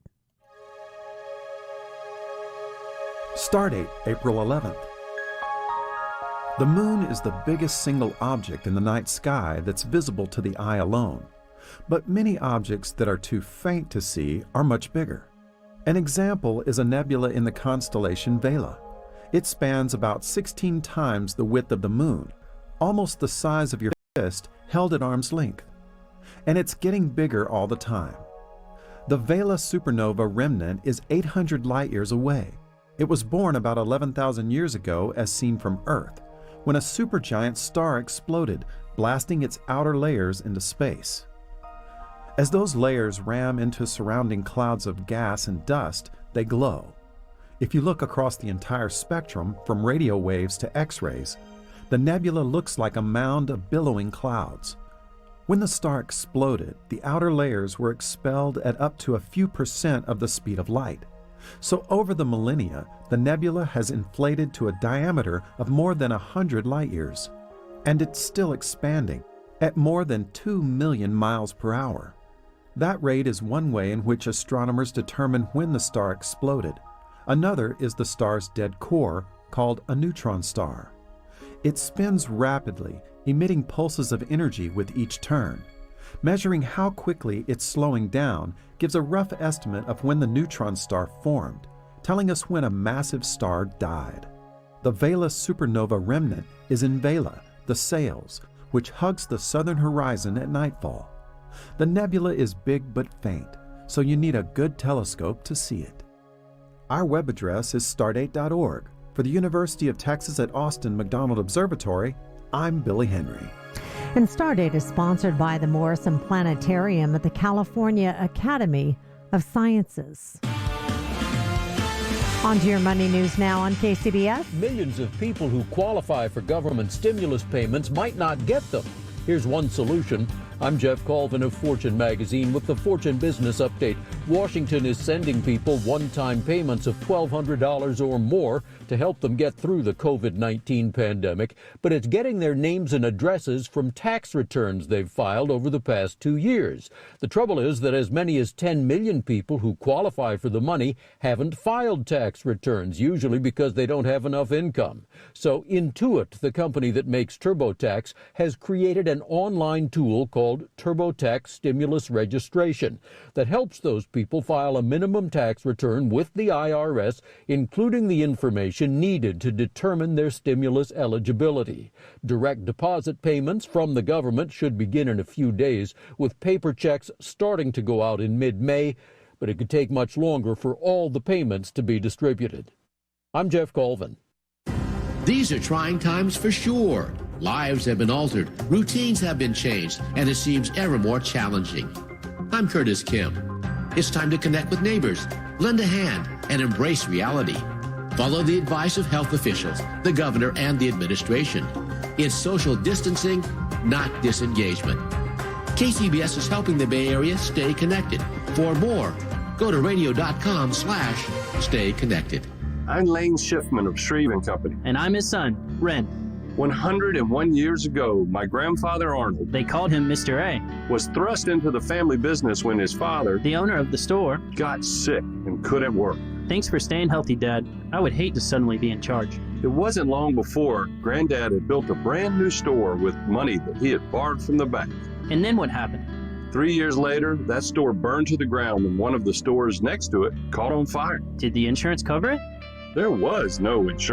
Stardate, April 11th. The moon is the biggest single object in the night sky that's visible to the eye alone. But many objects that are too faint to see are much bigger. An example is a nebula in the constellation Vela. It spans about 16 times the width of the moon, almost the size of your fist held at arm's length. And it's getting bigger all the time. The Vela supernova remnant is 800 light years away. It was born about 11,000 years ago as seen from Earth, when a supergiant star exploded, blasting its outer layers into space. As those layers ram into surrounding clouds of gas and dust, they glow. If you look across the entire spectrum, from radio waves to X-rays, the nebula looks like a mound of billowing clouds. When the star exploded, the outer layers were expelled at up to a few % of the speed of light. So over the millennia, the nebula has inflated to a diameter of more than 100 light years. And it's still expanding at more than 2 million miles per hour. That rate is one way in which astronomers determine when the star exploded. Another is the star's dead core, called a neutron star. It spins rapidly, emitting pulses of energy with each turn. Measuring how quickly it's slowing down gives a rough estimate of when the neutron star formed, telling us when a massive star died. The Vela supernova remnant is in Vela, the Sails, which hugs the southern horizon at nightfall. The nebula is big but faint, so you need a good telescope to see it. Our web address is stardate.org. For the University of Texas at Austin McDonald Observatory, I'm Billy Henry. And Stardate is sponsored by the Morrison Planetarium at the California Academy of Sciences. On to your Money News now on KCBS. Millions of people who qualify for government stimulus payments might not get them. Here's one solution. I'm Jeff Colvin of Fortune Magazine with the Fortune Business Update. Washington is sending people one-time payments of $1,200 or more to help them get through the COVID-19 pandemic, but it's getting their names and addresses from tax returns they've filed over the past 2 years. The trouble is that as many as 10 million people who qualify for the money haven't filed tax returns, usually because they don't have enough income. So Intuit, the company that makes TurboTax, has created an online tool called TurboTax Stimulus Registration that helps those people file a minimum tax return with the IRS, including the information needed to determine their stimulus eligibility. Direct deposit payments from the government should begin in a few days, with paper checks starting to go out in mid-May, but it could take much longer for all the payments to be distributed. I'm Jeff Colvin. These are trying times for sure. Lives have been altered, routines have been changed, and it seems ever more challenging. I'm Curtis Kim. It's time to connect with neighbors, lend a hand, and embrace reality. Follow the advice of health officials, the governor, and the administration. It's social distancing, not disengagement. KCBS is helping the Bay Area stay connected. For more, go to radio.com/stay connected. I'm Lane Schiffman of Shreve & Company. And I'm his son, Ren. 101 years ago, my grandfather Arnold, they called him Mr. A, was thrust into the family business when his father, the owner of the store, got sick and couldn't work. Thanks for staying healthy, Dad. I would hate to suddenly be in charge. It wasn't long before Granddad had built a brand new store with money that he had borrowed from the bank. And then what happened? 3 years later, that store burned to the ground and one of the stores next to it caught on fire. Did the insurance cover it? There was no insurance.